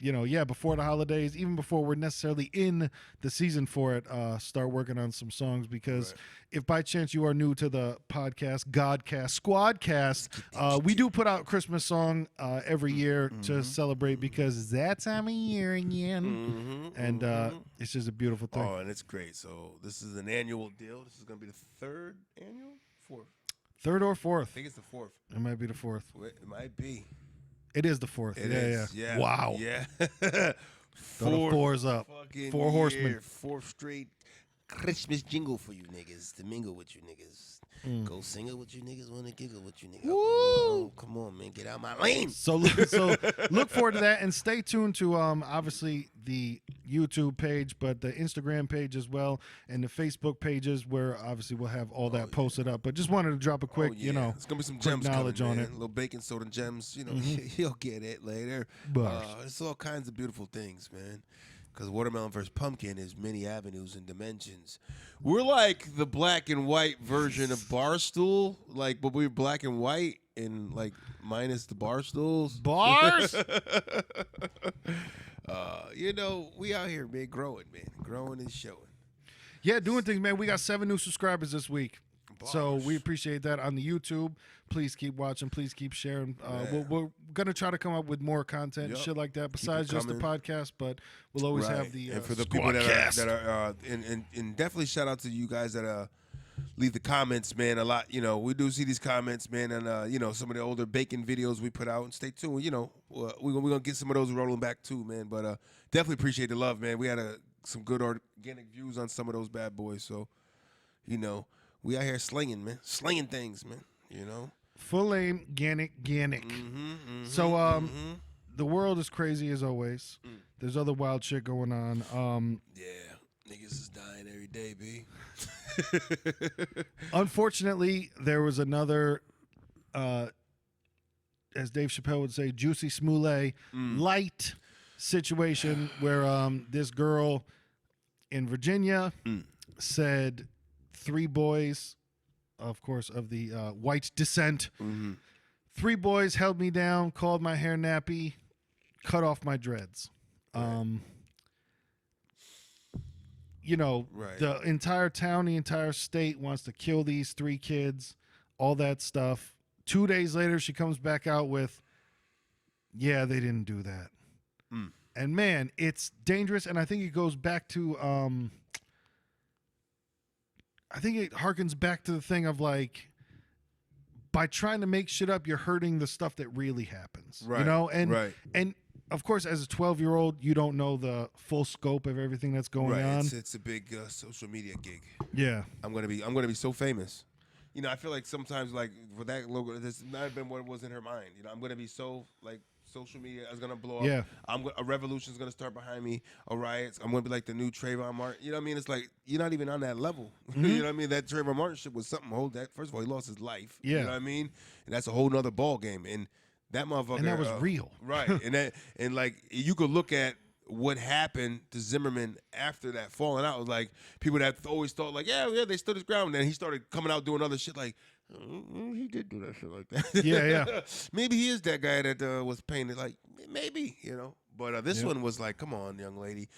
you know, before the holidays, even before we're necessarily in the season for it, start working on some songs because if by chance you are new to the podcast, Godcast, Squadcast, we do put out Christmas song every year to celebrate because it's that time of year again. And it's just a beautiful thing. Oh, and it's great. So this is an annual deal. This is going to be the third annual? Fourth? Third or fourth? I think it's the fourth. It might be the fourth. It might be. It is the fourth. It is. Yeah. Wow. Yeah. Four's up. Four horsemen. Fourth straight Christmas jingle for you niggas to mingle with you niggas. Go single with you niggas, want to giggle with you niggas. Woo! Oh, come on, man, get out my lane. So look forward to that and stay tuned to obviously the YouTube page, but the Instagram page as well and the Facebook pages where obviously we'll have all that posted up. But just wanted to drop a quick, you know, it's gonna be some gems knowledge coming, on man. it. A little baking soda gems, you know, you'll get it later. It's all kinds of beautiful things, man. Because Watermelon vs. Pumpkin is many avenues and dimensions. We're like the black and white version of Barstool, like, but we're black and white and like minus the bar stools. Bars? You know, we out here, man, growing and showing. Yeah, doing things, man. We got 7 new subscribers this week. Bars. So we appreciate that on the YouTube. Please keep watching. Please keep sharing. We're going to try to come up with more content and shit like that besides just the podcast, but we'll always have the and for the people that are and definitely shout out to you guys that leave the comments, man. A lot, you know, we do see these comments, man, and you know, some of the older baking videos we put out. And stay tuned, you know, we're gonna get some of those rolling back too, man. But definitely appreciate the love, man. We had some good organic views on some of those bad boys, so you know, we out here slinging, man, slinging things, man. You know, full name Gannick. So the world is crazy as always. There's other wild shit going on. Yeah, niggas is dying every day, B. Unfortunately, there was another, as Dave Chappelle would say, juicy smoulet light situation where this girl in Virginia said 3 boys, of course, of the white descent, 3 boys held me down, called my hair nappy, cut off my dreads. You know, the entire town, the entire state wants to kill these 3 kids, all that stuff. 2 days later, she comes back out with, yeah, they didn't do that. And man, it's dangerous. And I think it goes back to, I think it harkens back to the thing of like, by trying to make shit up, you're hurting the stuff that really happens. You know? And of course, as a 12-year-old, you don't know the full scope of everything that's going on. It's a big social media gig. Yeah, I'm gonna be so famous. You know, I feel like sometimes, like for that logo, this not been what was in her mind. You know, I'm gonna be so like social media is gonna blow up. Yeah, a revolution is gonna start behind me. A riot. I'm gonna be like the new Trayvon Martin. You know what I mean? It's like you're not even on that level. You know what I mean? That Trayvon Martin shit was something. First of all, he lost his life. Yeah, you know what I mean? And that's a whole nother ball game. And that motherfucker, and that was real, right? and like you could look at what happened to Zimmerman after that falling out. Was like people that always thought like, yeah, they stood his ground. And then he started coming out doing other shit like, he did do that shit like that. Yeah. Maybe he is that guy that was painted like maybe, you know. But this one was like, come on, young lady,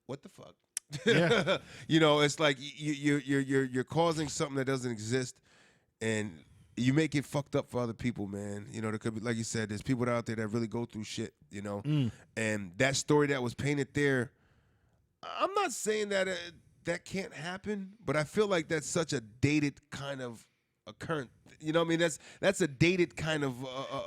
what the fuck? Yeah. You know, it's like you're causing something that doesn't exist, and you make it fucked up for other people, man. You know, there could be, like you said, there's people out there that really go through shit, you know, and that story that was painted there, I'm not saying that that can't happen, but I feel like that's such a dated kind of a current. You know what I mean? That's a dated kind of.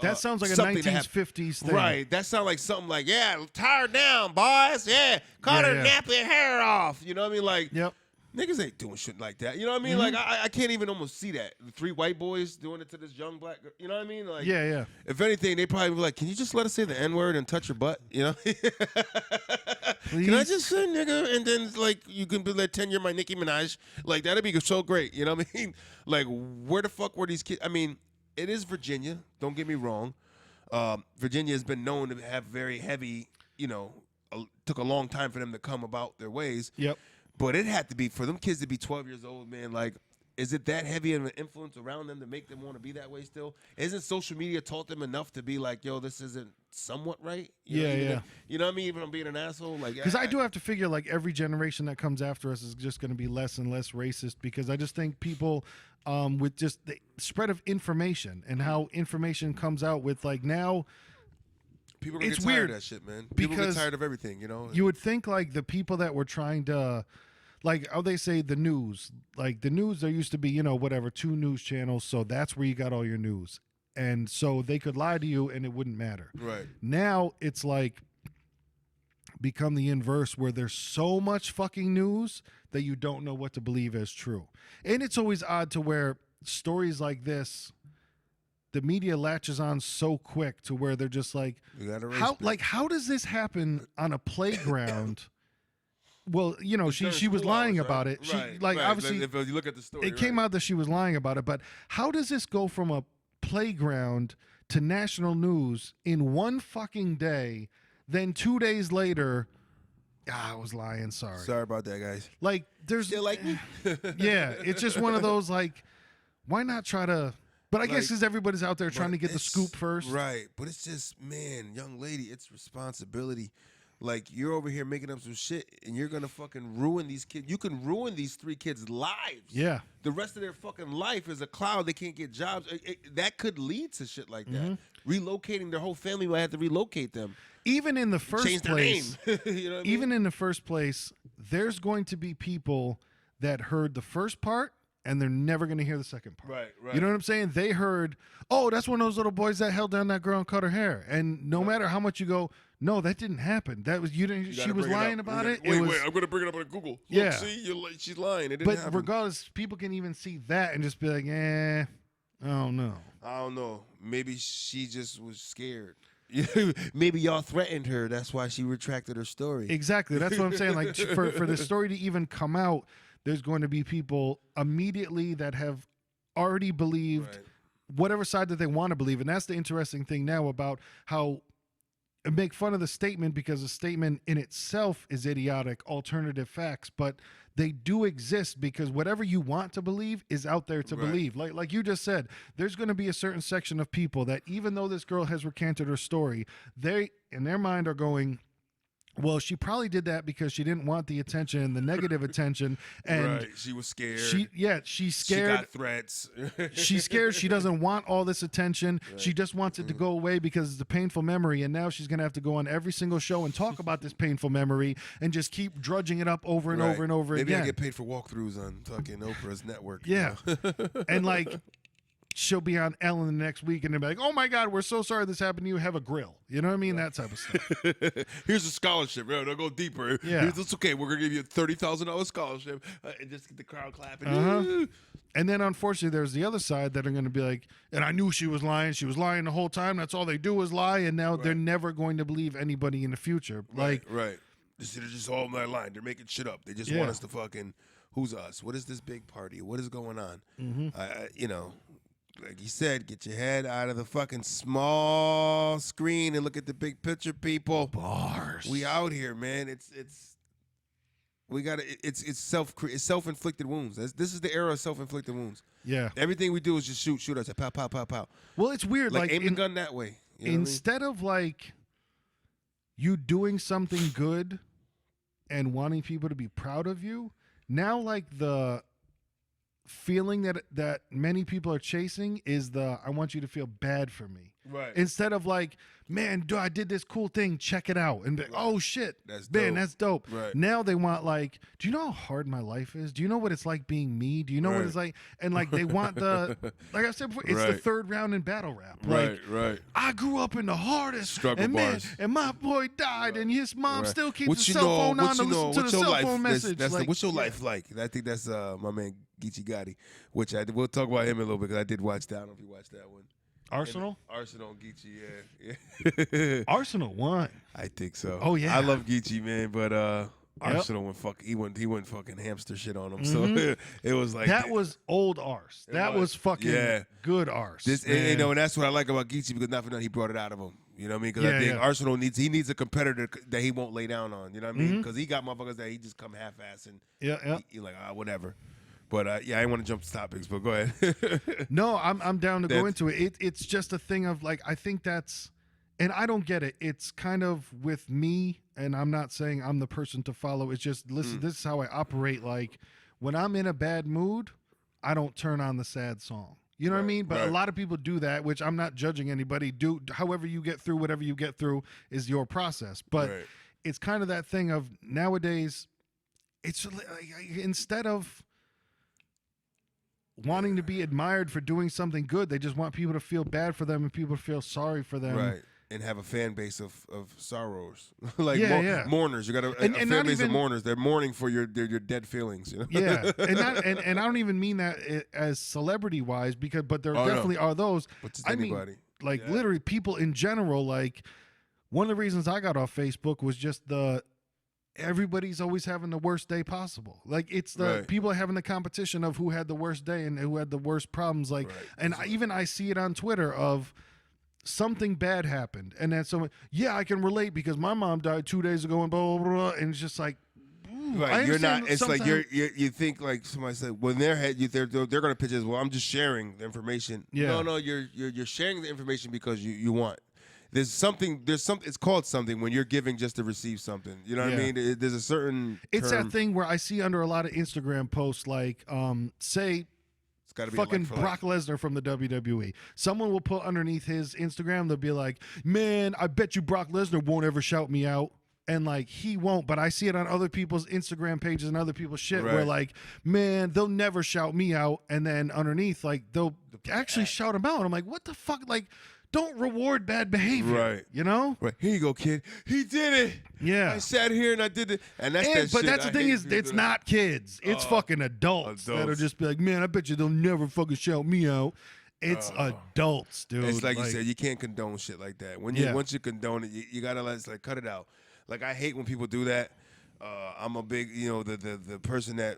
That sounds like a something 1950s thing. Right. That sounds like something like, yeah, tie her down, boys. Yeah, cut her nappy hair off. You know what I mean? Like, Yep. niggas ain't doing shit like that. You know what I mean? Like, I can't even almost see that. The 3 white boys doing it to this young black girl. You know what I mean? Like, Yeah. if anything, they probably be like, can you just let us say the N-word and touch your butt? You know? Can I just say nigga? And then, like, you can be like, 10 you're my Nicki Minaj. Like, that'd be so great. You know what I mean? Like, where the fuck were these kids? I mean, it is Virginia. Don't get me wrong. Virginia has been known to have very heavy, you know, took a long time for them to come about their ways. Yep. But it had to be, for them kids to be 12 years old, man, like, is it that heavy of an influence around them to make them want to be that way still? Isn't social media taught them enough to be like, yo, this isn't somewhat right? You know what I mean? Even I'm being an asshole. Like, Because I do have to figure, like, every generation that comes after us is just going to be less and less racist, because I just think people with just the spread of information and how information comes out with, like, now people are going to it's get tired weird of that shit, man. People because get tired of everything, you know? you would think, like, the people that were trying to, like, how they say the news, like, the news, there used to be, you know, whatever, 2 news channels, so that's where you got all your news. And so they could lie to you and it wouldn't matter. Right. Now it's like become the inverse, where there's so much fucking news that you don't know what to believe as true. And it's always odd to where stories like this, the media latches on so quick to where they're just like, how does this happen on a playground? Well, you know, she was lying about it. She obviously, if you look at the story, it came out that she was lying about it. But how does this go from a playground to national news in one fucking day? Then 2 days later, I was lying. Sorry about that, guys. Like, there's Still like me? yeah, it's just one of those, like, why not try to? But I guess Like, because everybody's out there trying to get the scoop first. Right. But it's just, man, young lady, it's responsibility. Like, you're over here making up some shit, and you're going to fucking ruin these kids. You can ruin these 3 kids' lives. Yeah. The rest of their fucking life is a cloud. They can't get jobs. That could lead to shit like that. Relocating their whole family might have to relocate them. Even in the first Change their place, name. You know what I mean? even in the first place, there's going to be people that heard the first part and they're never going to hear the second part. Right. You know what I'm saying? They heard, oh, that's one of those little boys that held down that girl and cut her hair. And no matter how much you go, no, that didn't happen. That was, you didn't. She was lying about it. Wait, was, I'm going to bring it up on Google. Yeah. Look, see, she's lying. It didn't but happen. regardless, people can even see that and just be like, I don't know. I don't know. Maybe she just was scared. Maybe y'all threatened her. That's why she retracted her story. Exactly. That's what I'm saying. Like, for the story to even come out, there's going to be people immediately that have already believed whatever side that they want to believe. And that's the interesting thing now about how make fun of the statement, because the statement in itself is idiotic, alternative facts, but they do exist because whatever you want to believe is out there to believe. Like you just said, there's going to be a certain section of people that, even though this girl has recanted her story, they in their mind are going, well, she probably did that because she didn't want the attention and the negative attention. And she was scared. She's scared. She got threats. She's scared. She doesn't want all this attention. She just wants it to go away because it's a painful memory. And now she's going to have to go on every single show and talk about this painful memory and just keep drudging it up over and over and over Maybe again. I get paid for walkthroughs on fucking Oprah's network. Yeah. You know? And like, she'll be on Ellen the next week and they'll be like, oh my God, we're so sorry this happened to you. Have a grill. You know what I mean? That type of stuff. Here's a scholarship. They'll go deeper. Yeah. It's okay. We're going to give you a $30,000 scholarship and just get the crowd clapping. And then unfortunately, there's the other side that are going to be like, and I knew she was lying. She was lying the whole time. That's all they do is lie. And now they're never going to believe anybody in the future. They're just all my line. They're making shit up. They just want us to fucking, who's us? What is this big party? What is going on? You know, like you said, get your head out of the fucking small screen and look at the big picture, people. Bars. We out here, man. It's self-inflicted wounds. This is the era of self-inflicted wounds. Yeah. Everything we do is just shoot us, pow, pow, pow, pow. Well, it's weird. Like aim the gun that way. You know instead of like you doing something good, and wanting people to be proud of you. Now, like the feeling that many people are chasing is I want you to feel bad for me. Right. Instead of like, man, I did this cool thing, check it out. And be, oh shit, that's man, dope. that's dope. Right. Now they want like, do you know how hard my life is? Do you know what it's like being me? Do you know what it's like? And like they want like I said before, it's the third round in battle rap. Like, Right. I grew up in the hardest Struggle and bars. Man, and my boy died, and his mom still keeps what the you cell know, phone on to you know, listen to the cell phone message. That's like, what's your life like? I think that's my man Geechee Gotti, which we'll talk about him in a little bit because I did watch that. I don't know if you watched that one. Arsenal? Arsenal and Geechee, yeah. Arsenal won. I think so. Oh yeah. I love Geechee, man, but Arsenal went fucking hamster shit on him. So it was like that was old arse. That was fucking good arse. And that's what I like about Geechee, because not for nothing he brought it out of him. You know what I mean? Because I think Arsenal needs a competitor that he won't lay down on. You know what I mean? Because he got motherfuckers that he just come half-ass and he like whatever. But I didn't want to jump to topics, but go ahead. No, I'm down to go into it. It's just a thing of like, I think that's, and I don't get it. It's kind of with me, and I'm not saying I'm the person to follow. It's just, listen, this is how I operate. Like when I'm in a bad mood, I don't turn on the sad song. You know what I mean? But a lot of people do that, which I'm not judging anybody. Do however you get through, whatever you get through is your process. But it's kind of that thing of nowadays, it's like, instead of wanting to be admired for doing something good, they just want people to feel bad for them and people to feel sorry for them. Right. And have a fan base of sorrows. Like mourners. You got a fan base of mourners. They're mourning for your dead feelings. You know? Yeah. And I don't even mean that as celebrity wise, but there definitely are those. But just mean, anybody. like literally people in general, like one of the reasons I got off Facebook was just everybody's always having the worst day possible. Like it's people are having the competition of who had the worst day and who had the worst problems. Like, and I see it on Twitter of something bad happened, and then someone, I can relate because my mom died 2 days ago, and blah blah blah. And it's just like, right, you're not. It's like you think like somebody said when they're they're going to pitch it as well. I'm just sharing the information. Yeah. No, you're sharing the information because you want. There's something. It's called something when you're giving just to receive something. You know what I mean? There's a certain. It's term. that thing where I see under a lot of Instagram posts, like, say, it's gotta be fucking Brock Lesnar from the WWE. Someone will put underneath his Instagram, they'll be like, "Man, I bet you Brock Lesnar won't ever shout me out." And like he won't, but I see it on other people's Instagram pages and other people's shit where like, man, they'll never shout me out, and then underneath, like they'll actually shout him out. I'm like, what the fuck, like. Don't reward bad behavior. Right. You know? Right. Here you go, kid. He did it. Yeah. I sat here and I did it. And that's that but shit. That's the thing is, it's not kids. It's fucking adults that'll just be like, man, I bet you they'll never fucking shout me out. It's adults, dude. It's like you said, you can't condone shit like that. Once you condone it, you gotta cut it out. Like I hate when people do that. I'm a big, the person that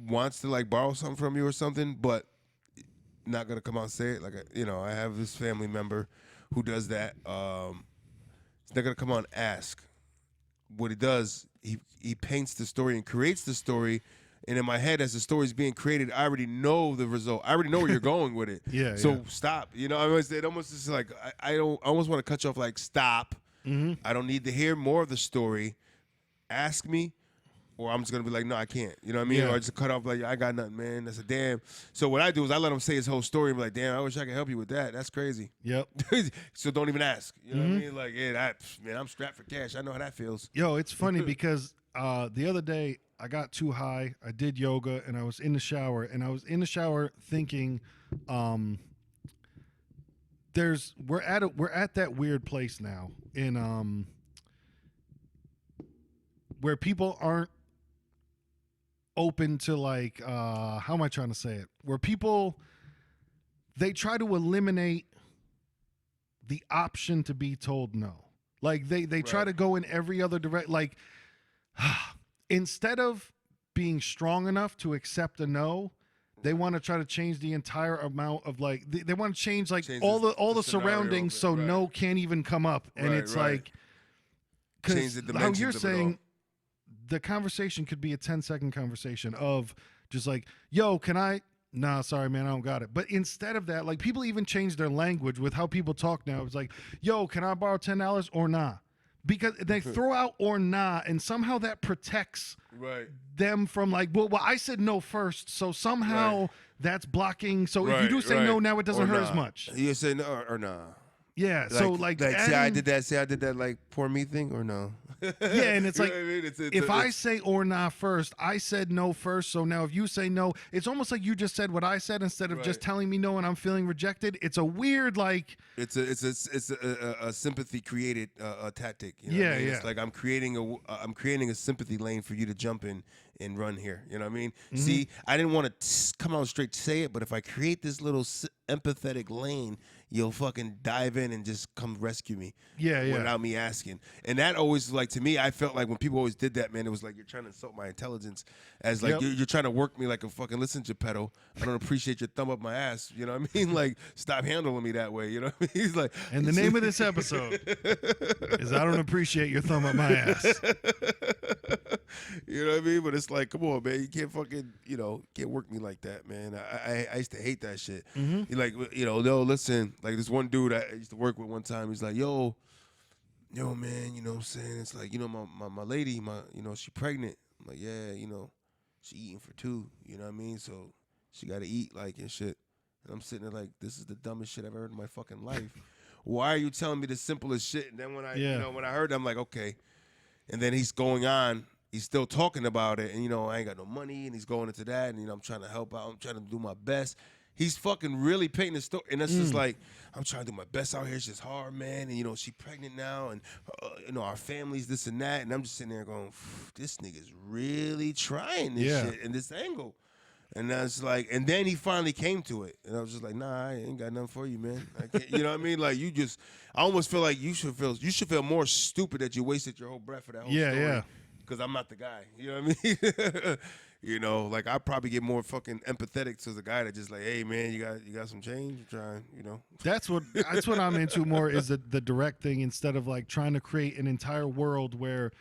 wants to like borrow something from you or something, but not gonna come out and say it. Like I have this family member who does that. He's not gonna come out and ask. What he does, he paints the story and creates the story. And in my head, as the story's being created, I already know the result. I already know where you're going with it. So stop. It almost is like I almost want to cut you off. Like stop. I don't need to hear more of the story. Ask me. Or I'm just going to be like, no, I can't. You know what I mean? Or I just cut off like, I got nothing, man. That's a damn. So what I do is I let him say his whole story and be like, damn, I wish I could help you with that. That's crazy. Yep. So don't even ask. You know what I mean? Like, man, I'm strapped for cash. I know how that feels. Yo, it's funny because the other day I got too high. I did yoga and I was in the shower. And I was in the shower thinking, we're at that weird place now in where people aren't open to like how am I trying to say it? Where people they try to eliminate the option to be told no. Like they try to go in every other direct. Like instead of being strong enough to accept a no, they want to try to change the entire amount of like they want to change all the surroundings so no can't even come up. And it's like because how you're saying. The conversation could be a 10-second conversation of just like, yo, can I? Nah, sorry, man, I don't got it. But instead of that, like people even change their language with how people talk now. It's like, yo, can I borrow $10 or nah? because they throw out or not, and somehow that protects Right. them from like, well, I said no first, so somehow that's blocking. So if you do say no now, it doesn't hurt as much. You say no or nah. Yeah. So like say I did that like poor me thing or no. Yeah, and it's You like know what I mean? if I say or not first, I said no first. So now if you say no, it's almost like you just said what I said instead of just telling me no and I'm feeling rejected. It's a weird like it's a sympathy created tactic. You know Yeah, what I mean? yeah. It's like I'm creating a sympathy lane for you to jump in and run here. You know what I mean? See, I didn't want to come out straight to say it, but if I create this little empathetic lane, you'll fucking dive in and just come rescue me. Yeah, yeah. Without me asking. And that always, like, to me, I felt like when people always did that, man, it was like you're trying to insult my intelligence as, like, you're trying to work me like a fucking, listen, Geppetto, I don't appreciate your thumb up my ass. You know what I mean? Like, stop handling me that way. You know what I mean? He's like. And the name of this episode is I don't appreciate your thumb up my ass. You know what I mean? But it's like, come on, man. You can't fucking, can't work me like that, man. I used to hate that shit. You're like, no, listen, like this one dude I used to work with one time, he's like, yo, man, you know what I'm saying? It's like, my lady, she pregnant. I'm like, yeah, she eating for two, you know what I mean? So she got to eat, like, and shit. And I'm sitting there like, this is the dumbest shit I've ever heard in my fucking life. Why are you telling me the simplest shit? And then when when I heard it, I'm like, okay. And then he's going on. He's still talking about it, and I ain't got no money, and he's going into that, and I'm trying to help out. I'm trying to do my best. He's fucking really painting the story, and that's just like, I'm trying to do my best out here. It's just hard, man, and she pregnant now, and our family's this and that, and I'm just sitting there going, this nigga's really trying this shit in this angle, and that's like, and then he finally came to it, and I was just like, nah, I ain't got nothing for you, man. I can't, you know what I mean? Like I almost feel like you should feel more stupid that you wasted your whole breath for that whole story. Yeah. Because I'm not the guy. You know what I mean? Like I probably get more fucking empathetic to the guy that just like, hey man, you got some change? You're trying, That's what I'm into more is the direct thing instead of like trying to create an entire world where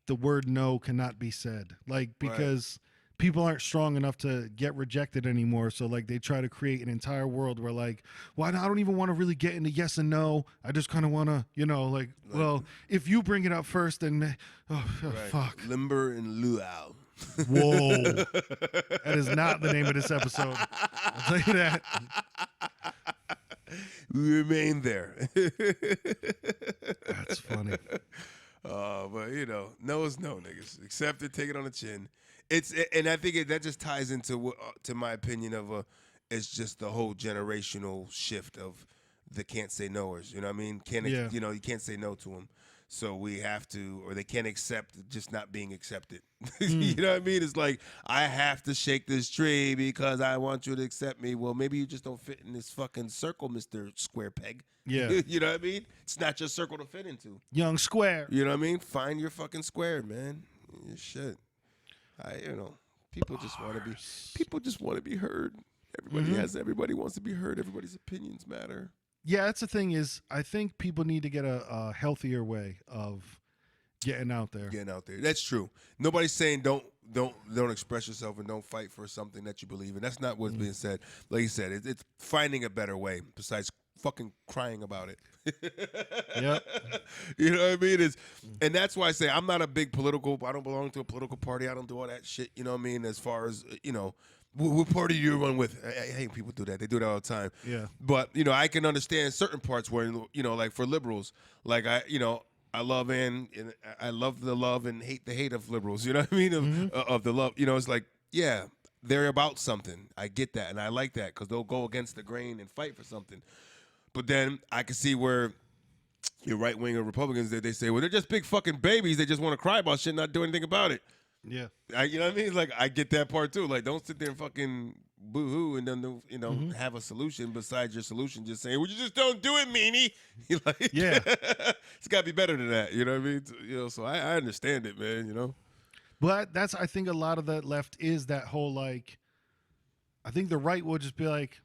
the word no cannot be said. Like because people aren't strong enough to get rejected anymore. So like they try to create an entire world where like, well, I don't even want to really get into yes and no. I just kind of want to, like, well, if you bring it up first, then fuck. Limber and luau. Whoa. That is not the name of this episode. I'll tell you that. We remain there. That's funny. But no is no, niggas. Accept it, take it on the chin. And I think that just ties into to my opinion of it's just the whole generational shift of the can't say noers. You know what I mean? You can't say no to them. So we have to, or they can't accept just not being accepted. You know what I mean? It's like, I have to shake this tree because I want you to accept me. Well, maybe you just don't fit in this fucking circle, Mr. Square Peg. Yeah. You know what I mean? It's not your circle to fit into. Young Square. You know what I mean? Find your fucking square, man. Shit. People just want to be heard. Everybody wants to be heard. Everybody's opinions matter. Yeah, that's the thing is I think people need to get a healthier way of getting out there. That's true. Nobody's saying don't express yourself and don't fight for something that you believe in. That's not what's being said. Like you said, it's finding a better way besides fucking crying about it. Yeah. You know what I mean? And that's why I say I'm not a big I don't belong to a political party. I don't do all that shit. You know what I mean? As far as, what party do you run with? I hate people do that. They do that all the time. Yeah. But, I can understand certain parts where, like for liberals, like I love and I love the love and hate the hate of liberals. You know what I mean? Of the love. It's like, yeah, they're about something. I get that. And I like that because they'll go against the grain and fight for something. But then I can see where your right-wing Republicans, they say, well, they're just big fucking babies. They just want to cry about shit and not do anything about it. Yeah. You know what I mean? Like, I get that part too. Like, don't sit there and fucking boo-hoo and then, have a solution besides your solution just saying, well, you just don't do it, meanie. You're like, yeah. It's got to be better than that. You know what I mean? So I understand it, man, But I think a lot of the left is that whole, like, I think the right will just be like,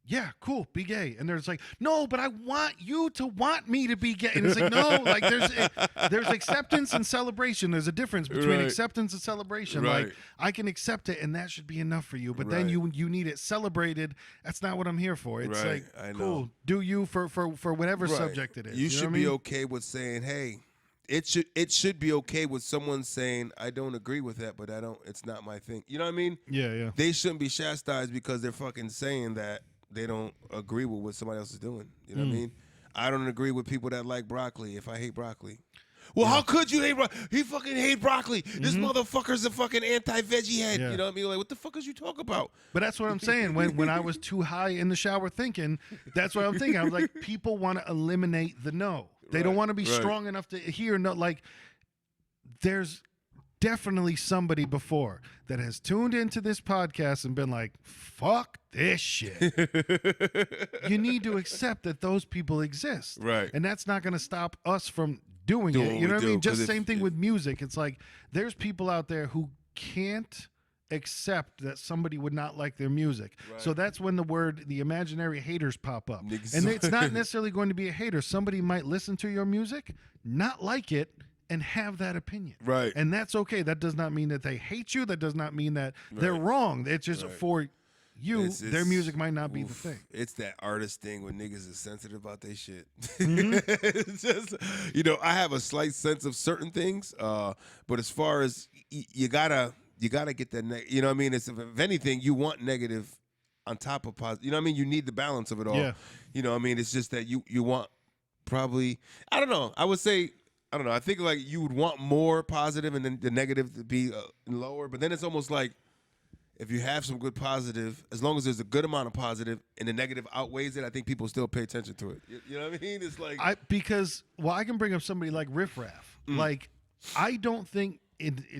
yeah, cool, be gay. And there's like, no, but I want you to want me to be gay. And it's like, no, like there's acceptance and celebration. There's a difference between acceptance and celebration. Like I can accept it and that should be enough for you. But then you need it celebrated. That's not what I'm here for. It's like, cool, do you for whatever subject it is. You should be okay with saying, hey, it should be okay with someone saying, I don't agree with that, but it's not my thing. You know what I mean? Yeah, yeah. They shouldn't be chastised because they're fucking saying that they don't agree with what somebody else is doing. You know what I mean? I don't agree with people that like broccoli if I hate broccoli. Well, how could you hate broccoli? He fucking hate broccoli. This motherfucker's a fucking anti-veggie head. Yeah. You know what I mean? Like, what the fuck is you talking about? But that's what I'm saying. When I was too high in the shower thinking, that's what I'm thinking. I was like, people want to eliminate the no. They don't want to be strong enough to hear no. Like, there's definitely somebody before that has tuned into this podcast and been like, fuck this shit. You need to accept that those people exist. Right. And that's not going to stop us from doing it. You know what I mean? Just same thing with music. It's like there's people out there who can't accept that somebody would not like their music. Right. So that's when the imaginary haters pop up. And it's not necessarily going to be a hater. Somebody might listen to your music, not like it, and have that opinion. Right. And that's okay. That does not mean that they hate you. That does not mean that they're wrong. It's just for you, their music might not be the thing. It's that artist thing when niggas is sensitive about their shit. It's just, I have a slight sense of certain things, but as far as you gotta get that, you know what I mean? It's, if anything, you want negative on top of positive. You know what I mean? You need the balance of it all. Yeah. You know what I mean? It's just that you want probably, I don't know. I would say, I don't know. I think like you would want more positive and then the negative to be lower. But then it's almost like if you have some good positive, as long as there's a good amount of positive and the negative outweighs it, I think people still pay attention to it. You know what I mean? It's like because I can bring up somebody like Riff Raff. Like I don't think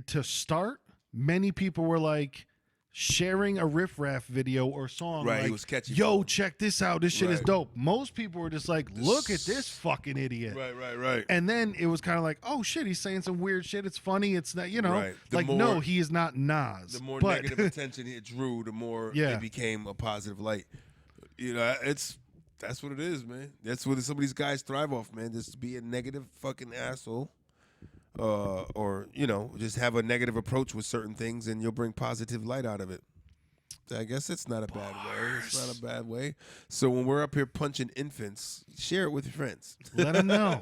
to start, many people were like sharing a Riff Raff video or song. Right, like, he was catchy. Yo, check this out. This shit is dope. Most people were just like, look at this fucking idiot. Right. And then it was kind of like, oh shit, he's saying some weird shit. It's funny. It's not, like, no, he is not Nas. The more negative attention it drew, the more it became a positive light. That's what it is, man. That's what some of these guys thrive off, man. Just to be a negative fucking asshole. Or just have a negative approach with certain things and you'll bring positive light out of it. I guess it's not a bad way. It's not a bad way. So when we're up here punching infants, share it with your friends. Let them know.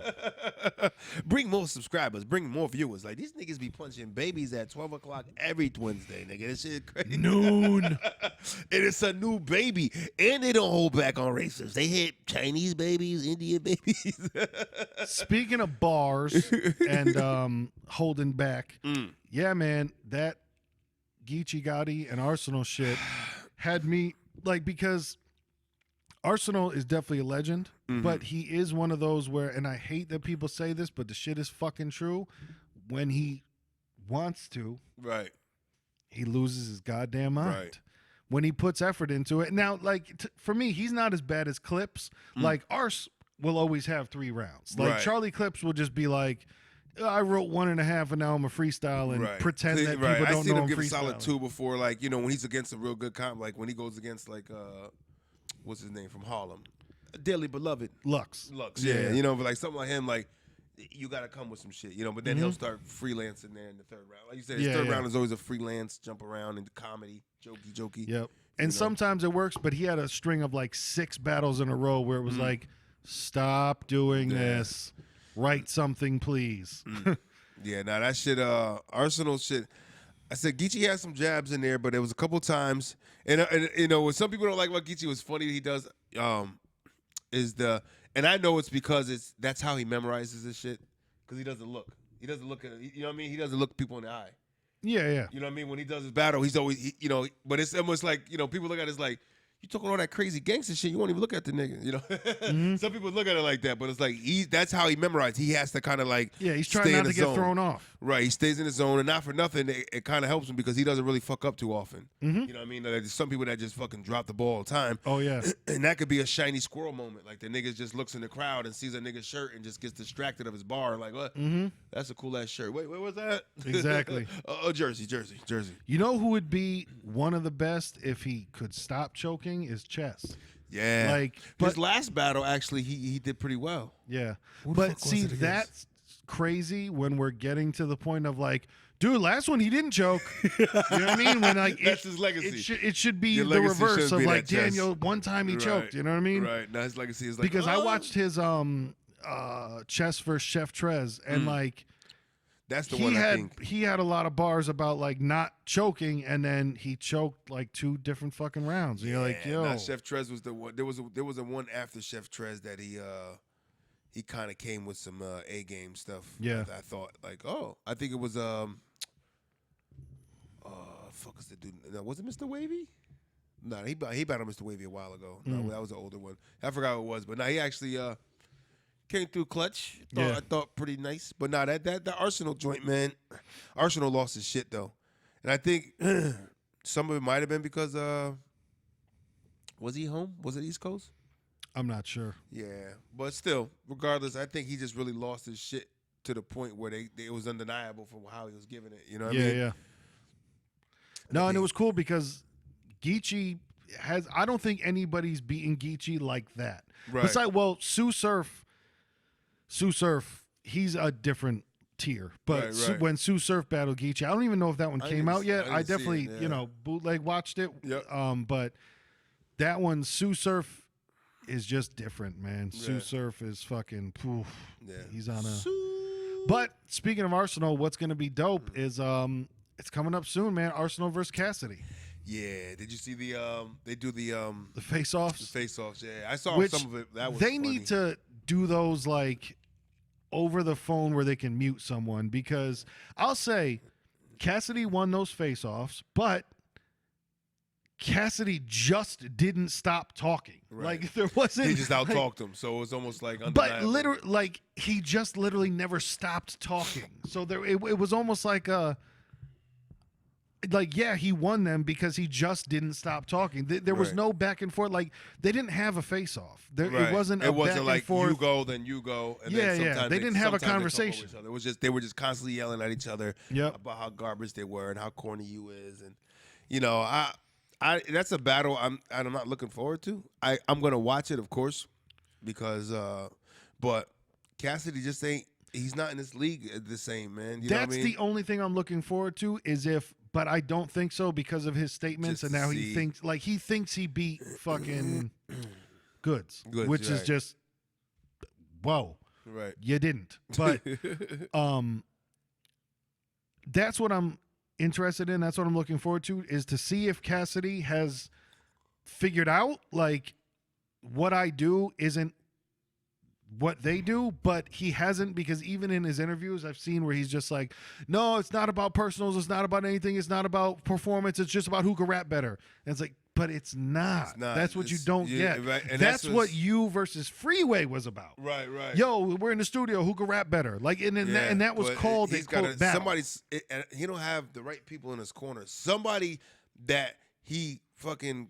Bring more subscribers. Bring more viewers. Like, these niggas be punching babies at 12 o'clock every Wednesday, nigga. This shit crazy. Noon. And it's a new baby. And they don't hold back on racists. They hit Chinese babies, Indian babies. Speaking of bars and holding back, yeah, man, that Geechee Gotti and Arsenal shit had me like, because Arsenal is definitely a legend, but he is one of those where, and I hate that people say this, but the shit is fucking true. When he wants to, he loses his goddamn mind. Right. When he puts effort into it. Now, like, for me, he's not as bad as Clips. Like, Ars will always have 3 rounds. Like, Charlie Clips will just be like, I wrote 1.5 and now I'm a freestyle and pretend that people don't know I'm freestyling. I seen him give a solid 2 before, like, when he's against a real good comp, like when he goes against, like, what's his name from Harlem? Dearly Beloved. Lux, yeah. But like something like him, like, you got to come with some shit, but then he'll start freelancing there in the third round. Like you said, his third round is always a freelance, jump around into comedy, jokey. Yep. And sometimes it works, but he had a string of like 6 battles in a row where it was like, stop doing this. Write something, please. Yeah, now that shit, Arsenal shit. I said Geechee has some jabs in there, but there was a couple times, and what some people don't like about Geechee was funny. He does and I know it's because that's how he memorizes this shit, because he doesn't look at it. You know what I mean? He doesn't look people in the eye. Yeah. You know what I mean? When he does his battle, he's always but it's almost like people look at it as like, you talking all that crazy gangster shit, you won't even look at the nigga, Some people look at it like that, but it's like that's how he memorized. He has to kind of like he's trying not to get thrown off. Right, he stays in the zone, and not for nothing, it kind of helps him because he doesn't really fuck up too often. You know what I mean? There's some people that just fucking drop the ball all the time. Oh yeah, and that could be a shiny squirrel moment. Like the nigga just looks in the crowd and sees a nigga's shirt and just gets distracted of his bar. Like what? That's a cool ass shirt. Wait, what was that? Exactly. Jersey. You know who would be one of the best if he could stop choking is Chess. Yeah. Like, His but last battle, actually, he did pretty well. yeah, Who the but fuck was see, it against? that's crazy when we're getting to the point of like, dude, last one he didn't choke. You know what I mean? When like That's his legacy. It should be Your the legacy reverse shouldn't of be like that chess. Daniel. One time he choked. You know what I mean? Right. Now his legacy is like, Because I oh. watched his chess versus Chef Trez, and like That's the he one I had think. he had a lot of bars about like not choking, and then he choked like 2 different fucking rounds. And you're like, yo, Now Chef Trez was the one. There was a one after Chef Trez that he kind of came with some A game stuff. Yeah. I thought like, oh, I think it was fuck is the dude? No, was it Mr. Wavy? No, he battled Mr. Wavy a while ago. No, that was an older one. I forgot what it was, but no, he actually came through clutch. I thought pretty nice, but no, that Arsenal joint, man. Arsenal lost his shit though, and I think some of it might have been because was he home? Was it East Coast? I'm not sure. Yeah, but still, regardless, I think he just really lost his shit to the point where it was undeniable from how he was giving it. You know what I mean? Yeah. No, and it was cool because Geechee has. I don't think anybody's beaten Geechee like that. Right. Besides, well, Sue Surf, he's a different tier. But Right. When Sue Surf battled Geechee, I don't even know if that one I came didn't out see- yet. I I didn't see definitely, it, yeah. bootleg watched it. Yep. But that one, Sue Surf, is just different, man. Yeah. Sue Surf is fucking. Poof, Yeah. he's on a. But speaking of Arsenal, what's going to be dope is it's coming up soon, man. Arsenal versus Cassidy. Yeah. Did you see they do the The face-offs. face-offs? Yeah, I saw Which some of it. That was they funny. need to do those like over the phone where they can mute someone, because I'll say Cassidy won those face-offs, but Cassidy just didn't stop talking. Right. Like there wasn't. He just out like, talked him, so it was almost like but undeniable. literally, like he just literally never stopped talking. So it was almost like yeah, he won them because he just didn't stop talking. There was Right. no back and forth. Like they didn't have a face off. Right. It wasn't. A back like and forth. you go, then you go. And Yeah, then yeah. sometimes They didn't have a sometimes they talk over conversation. each other. It was just they were just constantly yelling at each other Yep. about how garbage they were and how corny you is, and I that's a battle I'm not looking forward to. I'm gonna watch it, of course, because but Cassidy just ain't. He's not in this league the same, man. You know That's what I mean? the only thing I'm looking forward to is but I don't think so because of his statements, Just and now to he see. thinks he beat fucking Goods, Goods, which is right. just whoa, Right. you didn't. But that's what I'm interested in. That's what I'm looking forward to, is to see if Cassidy has figured out like what I do isn't what they do, but he hasn't, because even in his interviews I've seen where he's just like, no, it's not about personals, it's not about anything, it's not about performance, it's just about who can rap better. And it's like, but it's not. It's not. That's what you It's- don't yeah, get. right. And that's that's what what's- you versus Freeway was about. Right. Yo, we're in the studio, who can rap better? Like, and that was but called a he's quote gotta- battle. and he don't have the right people in his corner. Somebody that he fucking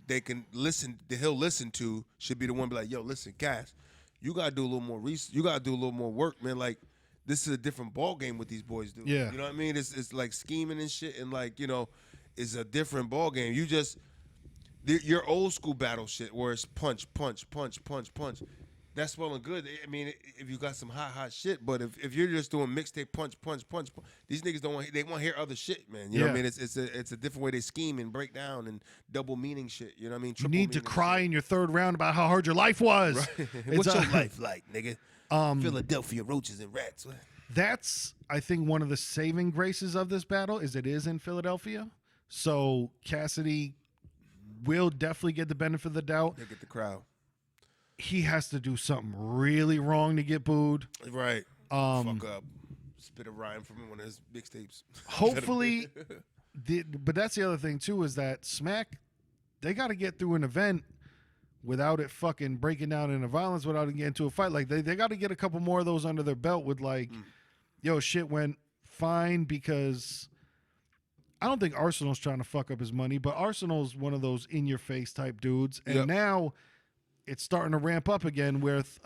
they can listen, that he'll listen to, should be the one be like, yo, listen, Cass, you gotta do a little more research. You gotta do a little more work, man. Like, this is a different ball game what these boys do. Yeah. You know what I mean? It's like scheming and shit, and like, it's a different ball game. You just your old school battle shit where it's punch, punch, punch, punch, punch. That's well and good. I mean, if you got some hot shit, but if you're just doing mixtape punch, punch, punch, these niggas they want to hear other shit, man. You know what I Yeah. mean? It's a different way they scheme and break down and double meaning shit. You know what I mean? You Triple need to meaning cry in your third round about how hard your life was. shit. It's, What's your life like, nigga? Um, Philadelphia roaches and rats. That's, I think, one of the saving graces of this battle is it is in Philadelphia. So Cassidy will definitely get the benefit of the doubt. They get the crowd. He has to do something really wrong to get booed. Right. Fuck up. Spit a rhyme from one of his mixtapes. Hopefully, but that's the other thing too, is that Smack, they got to get through an event without it fucking breaking down into violence, without it getting into a fight. Like they got to get a couple more of those under their belt with like, yo, shit went fine, because I don't think Arsenal's trying to fuck up his money, but Arsenal's one of those in your face type dudes. And Yep. now it's starting to ramp up again with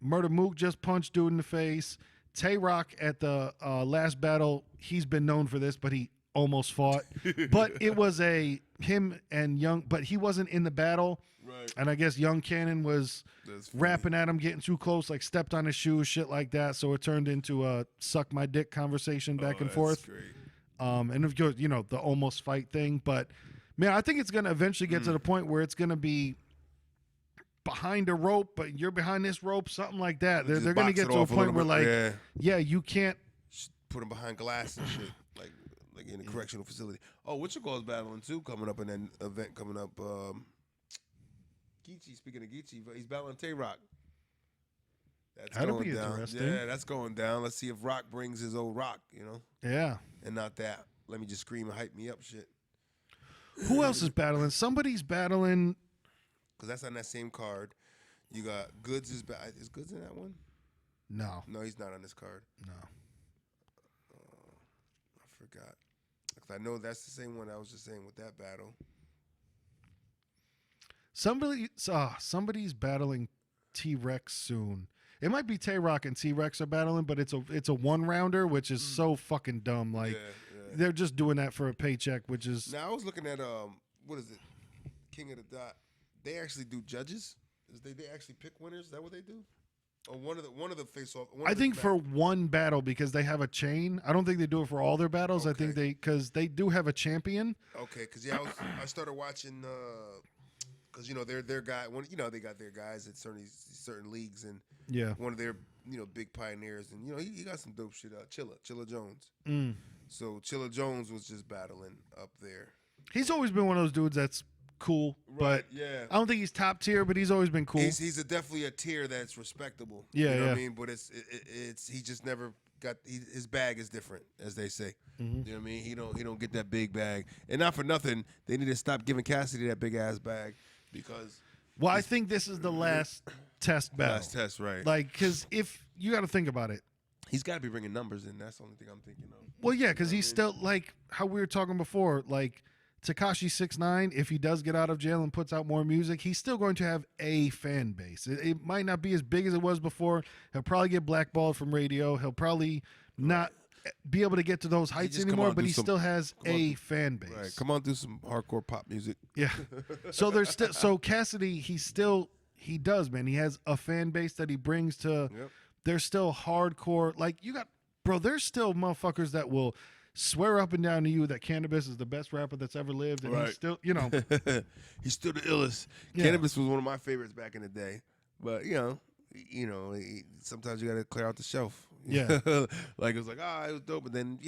Murder Mook just punched dude in the face. Tay Rock at the last battle, he's been known for this, but he almost fought, but it was him and Young, but he wasn't in the battle. Right. And I guess Young Cannon was rapping at him, getting too close, like stepped on his shoes, shit like that. So it turned into a suck my dick conversation back and forth. Great. And of course, the almost fight thing. But man, I think it's going to eventually get to the point where it's going to be behind a rope, but you're behind this rope, something like that. They're going to get to a point where, like, you can't put him behind glass and shit, like in a correctional facility. Oh, Wichita's battling too, coming up in that event coming up. Geechee, speaking of Geechee, he's battling Tay-Rock. That'll going be down. interesting. Yeah, that's going down. Let's see if Rock brings his old Rock, Yeah. and not that. Let me just scream and hype me up shit. Who else is battling? Somebody's battling. Because that's on that same card. You got Goods is Goods in that one? No, No, he's not on this card. no. I forgot. Because I know that's the same one I was just saying with that battle. Somebody's battling T-Rex soon. It might be Tay-Rock and T-Rex are battling, but it's a one rounder, which is so fucking dumb. Like they're just doing that for a paycheck, which is. Now I was looking at what is it? King of the Dot. They actually do judges. They actually pick winners. Is that what they do? Or one of the face off. I think for one battle, because they have a chain. I don't think they do it for all their battles. Okay. I think because they do have a champion. Okay, because I started watching because their guy. They got their guys at certain leagues, and one of their big pioneers, and he got some dope shit. Chilla Jones. So Chilla Jones was just battling up there. He's always been one of those dudes that's cool, Right, but I don't think he's top tier, but he's always been cool. He's definitely a tier that's respectable. Yeah, you know yeah. what I mean? But he just never got his bag is different, as they say. Mm-hmm. You know what I mean? He don't get that big bag, and not for nothing. They need to stop giving Cassidy that big ass bag because. Well, I think this is the last test battle. Last test, right? Like, because if you got to think about it. He's got to be bringing numbers in. That's the only thing I'm thinking of. Well, yeah, because he's still, like how we were talking before, like Tekashi 6ix9ine, if he does get out of jail and puts out more music, he's still going to have a fan base. It might not be as big as it was before. He'll probably get blackballed from radio. He'll probably not be able to get to those heights anymore, but he still has a fan base. Right. Come on, do some hardcore pop music. Yeah. So there's still Cassidy, he does, man. He has a fan base that he brings to. Yep. There's still hardcore, like there's still motherfuckers that will swear up and down to you that Cannabis is the best rapper that's ever lived, and he's still, he's still the illest. Yeah. Cannabis was one of my favorites back in the day, but sometimes you got to clear out the shelf. Yeah. Like it was like, it was dope, and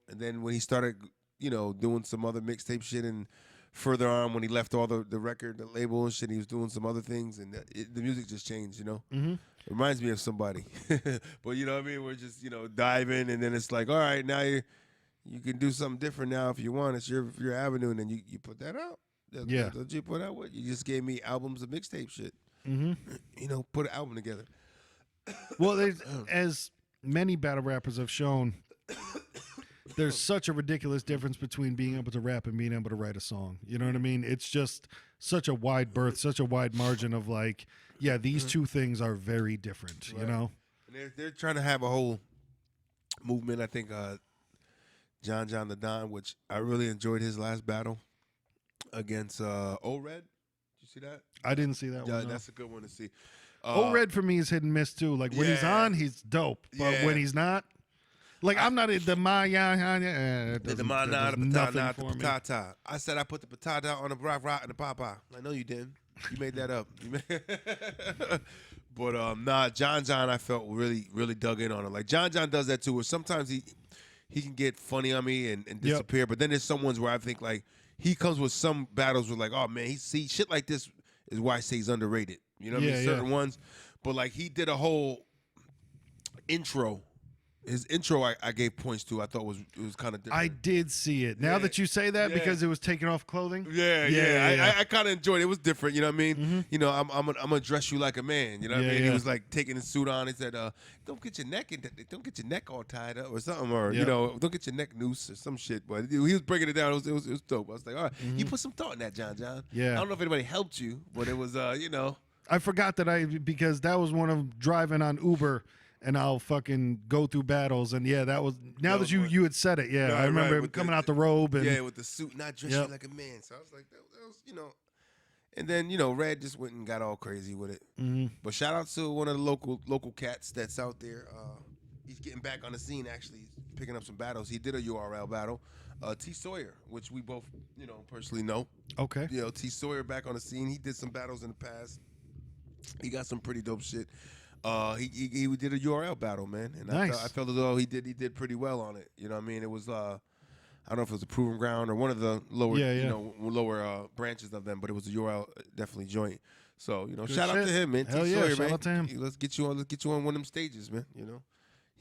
then when he started, doing some other mixtape shit, and further on when he left all the label and shit, he was doing some other things, and the music just changed. Mm-hmm. It reminds me of somebody, but you know what I mean. We're just diving, and then it's like, all right, now you can do something different now if you want. It's your avenue, and then you put that out. Yeah. Don't you put out what you just gave me albums of mixtape shit. Mm-hmm. Put an album together. Well, as many battle rappers have shown, there's such a ridiculous difference between being able to rap and being able to write a song. You know what I mean? It's just such a wide berth, such a wide margin of like, yeah, these two things are very different, Right. And they're trying to have a whole movement. I think John the Don, which I really enjoyed his last battle against O-Red. Did you see that? I didn't see that one. No. That's a good one to see. O-Red for me is hit and miss too. Like when he's on, he's dope. But when he's not, like I'm not at the nothing for me. patata. I said I put the patata on the rock and the papa. I know you didn't. You made that up. But John I felt really dug in on it. Like John does that too, where sometimes he can get funny on me and disappear. But then there's some ones where I think like he comes with some battles with like, oh man, he see shit like this is why I say he's underrated. You know what I mean? Certain ones. But like he did a whole intro. His intro I gave points to. I thought it was kind of different. I did see it. Now that you say that, because it was taking off clothing. Yeah. I kind of enjoyed it. It was different. You know what I mean? Mm-hmm. I'm gonna dress you like a man. You know what I mean? He was like taking his suit on. He said, "Don't get your neck all tied up or something, or don't get your neck noose or some shit." But he was breaking it down. It was dope. I was like, all right, you put some thought in that, John. Yeah. I don't know if anybody helped you, but it was I forgot that because that was one of driving on Uber. and I'll fucking go through battles. And yeah, that was that you had said it. Yeah, Right, I remember right, him coming out the robe and with the suit, not dressing like a man. So I was like, that was, And then Red just went and got all crazy with it. Mm-hmm. But shout out to one of the local cats that's out there. He's getting back on the scene. Actually, picking up some battles. He did a URL battle. T Sawyer, which we both personally know. Okay. T Sawyer back on the scene. He did some battles in the past. He got some pretty dope shit. He did a URL battle, man, and nice. I felt as though he did pretty well on it. You know what I mean? It was I don't know if it was a Proving Ground or one of the lower lower branches of them, but it was a URL definitely joint. So shout out to him, man. Hell T yeah, Sawyer, shout man. out to him. Let's get you on one of them stages, man.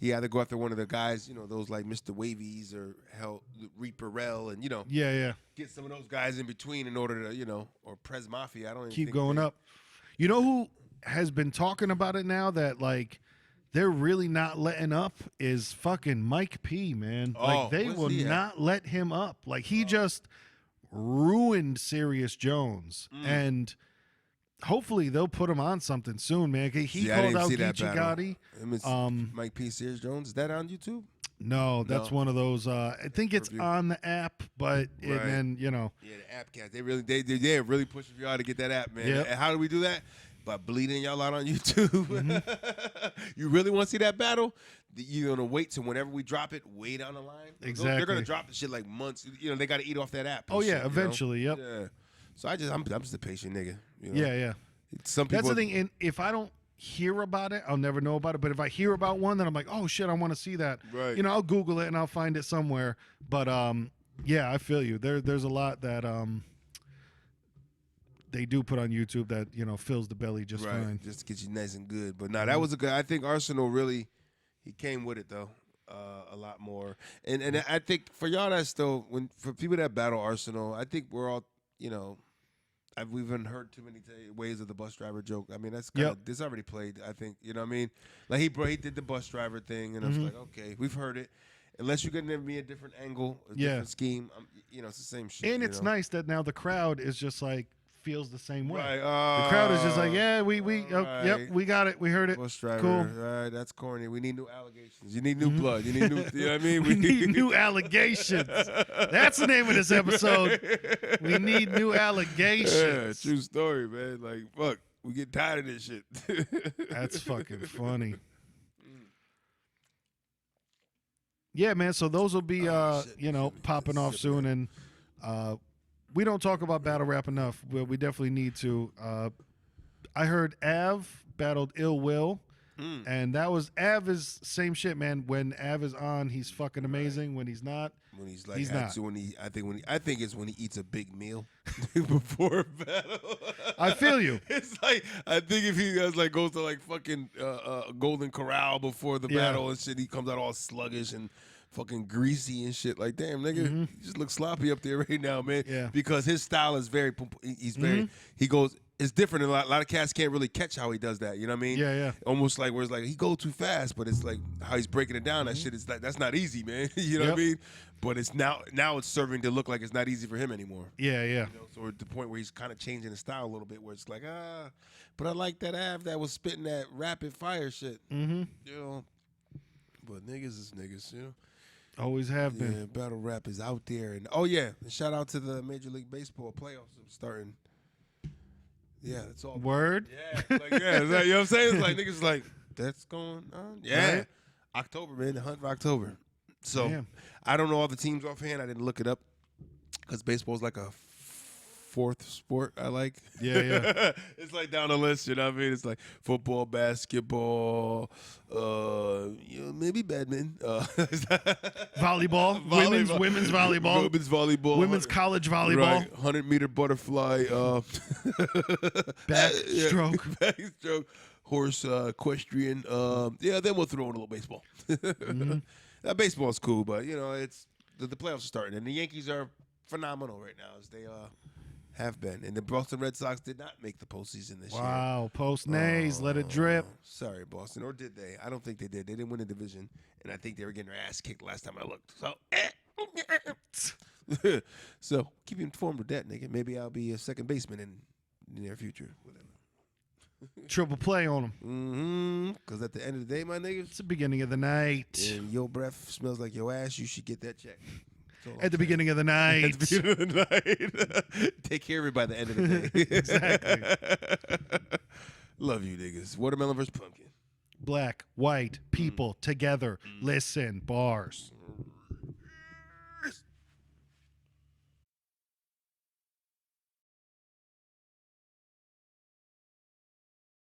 He either go after one of the guys, those like Mr. Wavies or Reaper Rel, and get some of those guys in between in order to or Prez Mafia. I don't even keep think going up. You know who has been talking about it now that like they're really not letting up is fucking Mike P, man. Like they will not let him up. Like he just ruined Sirius Jones and hopefully they'll put him on something soon, man. He called out Geechee Gotti. Mike P. Sirius Jones. Is that on YouTube? No, that's one of those. I think it's on the app, but and then Yeah, the app cats. They're really pushing for y'all to get that app, man. Yep. And how do we do that? By bleeding y'all out on YouTube. Mm-hmm. You really want to see that battle? You're gonna wait till whenever we drop it, way down the line. Exactly. They're gonna drop the shit like months. They got to eat off that app. Oh yeah, eventually. Yep. Yeah. So I'm just a patient nigga. Yeah. Some people. That's the thing. And if I don't hear about it, I'll never know about it. But if I hear about one, then I'm like, oh shit, I want to see that. Right. I'll Google it and I'll find it somewhere. But yeah, I feel you. There's a lot that they do put on YouTube that fills the belly just fine. Just to get you nice and good. But no, that was a good. I think Arsenal really, he came with it though, a lot more. And I think for y'all that's still for people that battle Arsenal, I think we're all we've even heard too many ways of the bus driver joke. I mean that's kind of this already played. I think what I mean. Like he did the bus driver thing, and I was like, okay, we've heard it. Unless you're gonna give me a different angle, a different scheme, it's the same shit. And it's nice that now the crowd is just like. Feels the same way. Right. The crowd is just like, yeah, we yep, we got it, we heard it. Bus driver, cool. All right, that's corny. We need new allegations. You need new blood. You need new. You know what I mean? We need new allegations. That's the name of this episode. We need new allegations. Yeah, true story, man. Like, fuck, we get tired of this shit. That's fucking funny. Yeah, man. So those will be, popping off soon, and we don't talk about battle rap enough, but we definitely need to. I heard Av battled Ill Will, and that was Av is same shit, man. When Av is on, he's fucking amazing. When he's not, he's not. I think it's when he eats a big meal before a battle. I feel you. It's like I think if he goes to like fucking Golden Corral before the battle and shit, he comes out all sluggish and fucking greasy and shit. Like, damn, nigga, you just look sloppy up there right now, man. Yeah. Because his style is he's very, he goes, it's different. A lot of cats can't really catch how he does that. You know what I mean? Yeah. Almost like where it's like he goes too fast, but it's like how he's breaking it down. That shit is like, that's not easy, man. You know what I mean? But it's now it's serving to look like it's not easy for him anymore. Yeah. So at the point where he's kind of changing his style a little bit, where it's like, but I like that Av that was spitting that rapid fire shit. Mm-hmm. But niggas is niggas, Always have been. Yeah, battle rap is out there. And shout out to the Major League Baseball playoffs starting. Yeah, that's all. Word? Yeah. It's like, you know what I'm saying? It's like niggas like, that's going on. Yeah. Right? October, man. The hunt for October. So I don't know all the teams offhand. I didn't look it up because baseball is like a fourth sport I like. Yeah. It's like down the list, you know what I mean? It's like football, basketball, maybe badminton. Volleyball. Women's volleyball. Women's volleyball. Women's college volleyball. Right. 100-meter butterfly. Backstroke. Backstroke. Horse equestrian. Then we'll throw in a little baseball. Baseball's cool, but, it's the playoffs are starting. And the Yankees are phenomenal right now as they have been. And the Boston Red Sox did not make the postseason this year. Wow, post-nays, let it drip. Sorry, Boston. Or did they? I don't think they did. They didn't win the division, and I think they were getting their ass kicked last time I looked. So, keep you informed with that, nigga. Maybe I'll be a second baseman in the near future. Whatever. Triple play on them. Mm-hmm. Because at the end of the day, my niggas, It's the beginning of the night. and your breath smells like your ass, you should get that check. At the beginning of the night. At the beginning of the night. Take care of it by the end of the day. Exactly. Love you, niggas. Watermelon versus pumpkin. Black, white, people together. Listen, bars.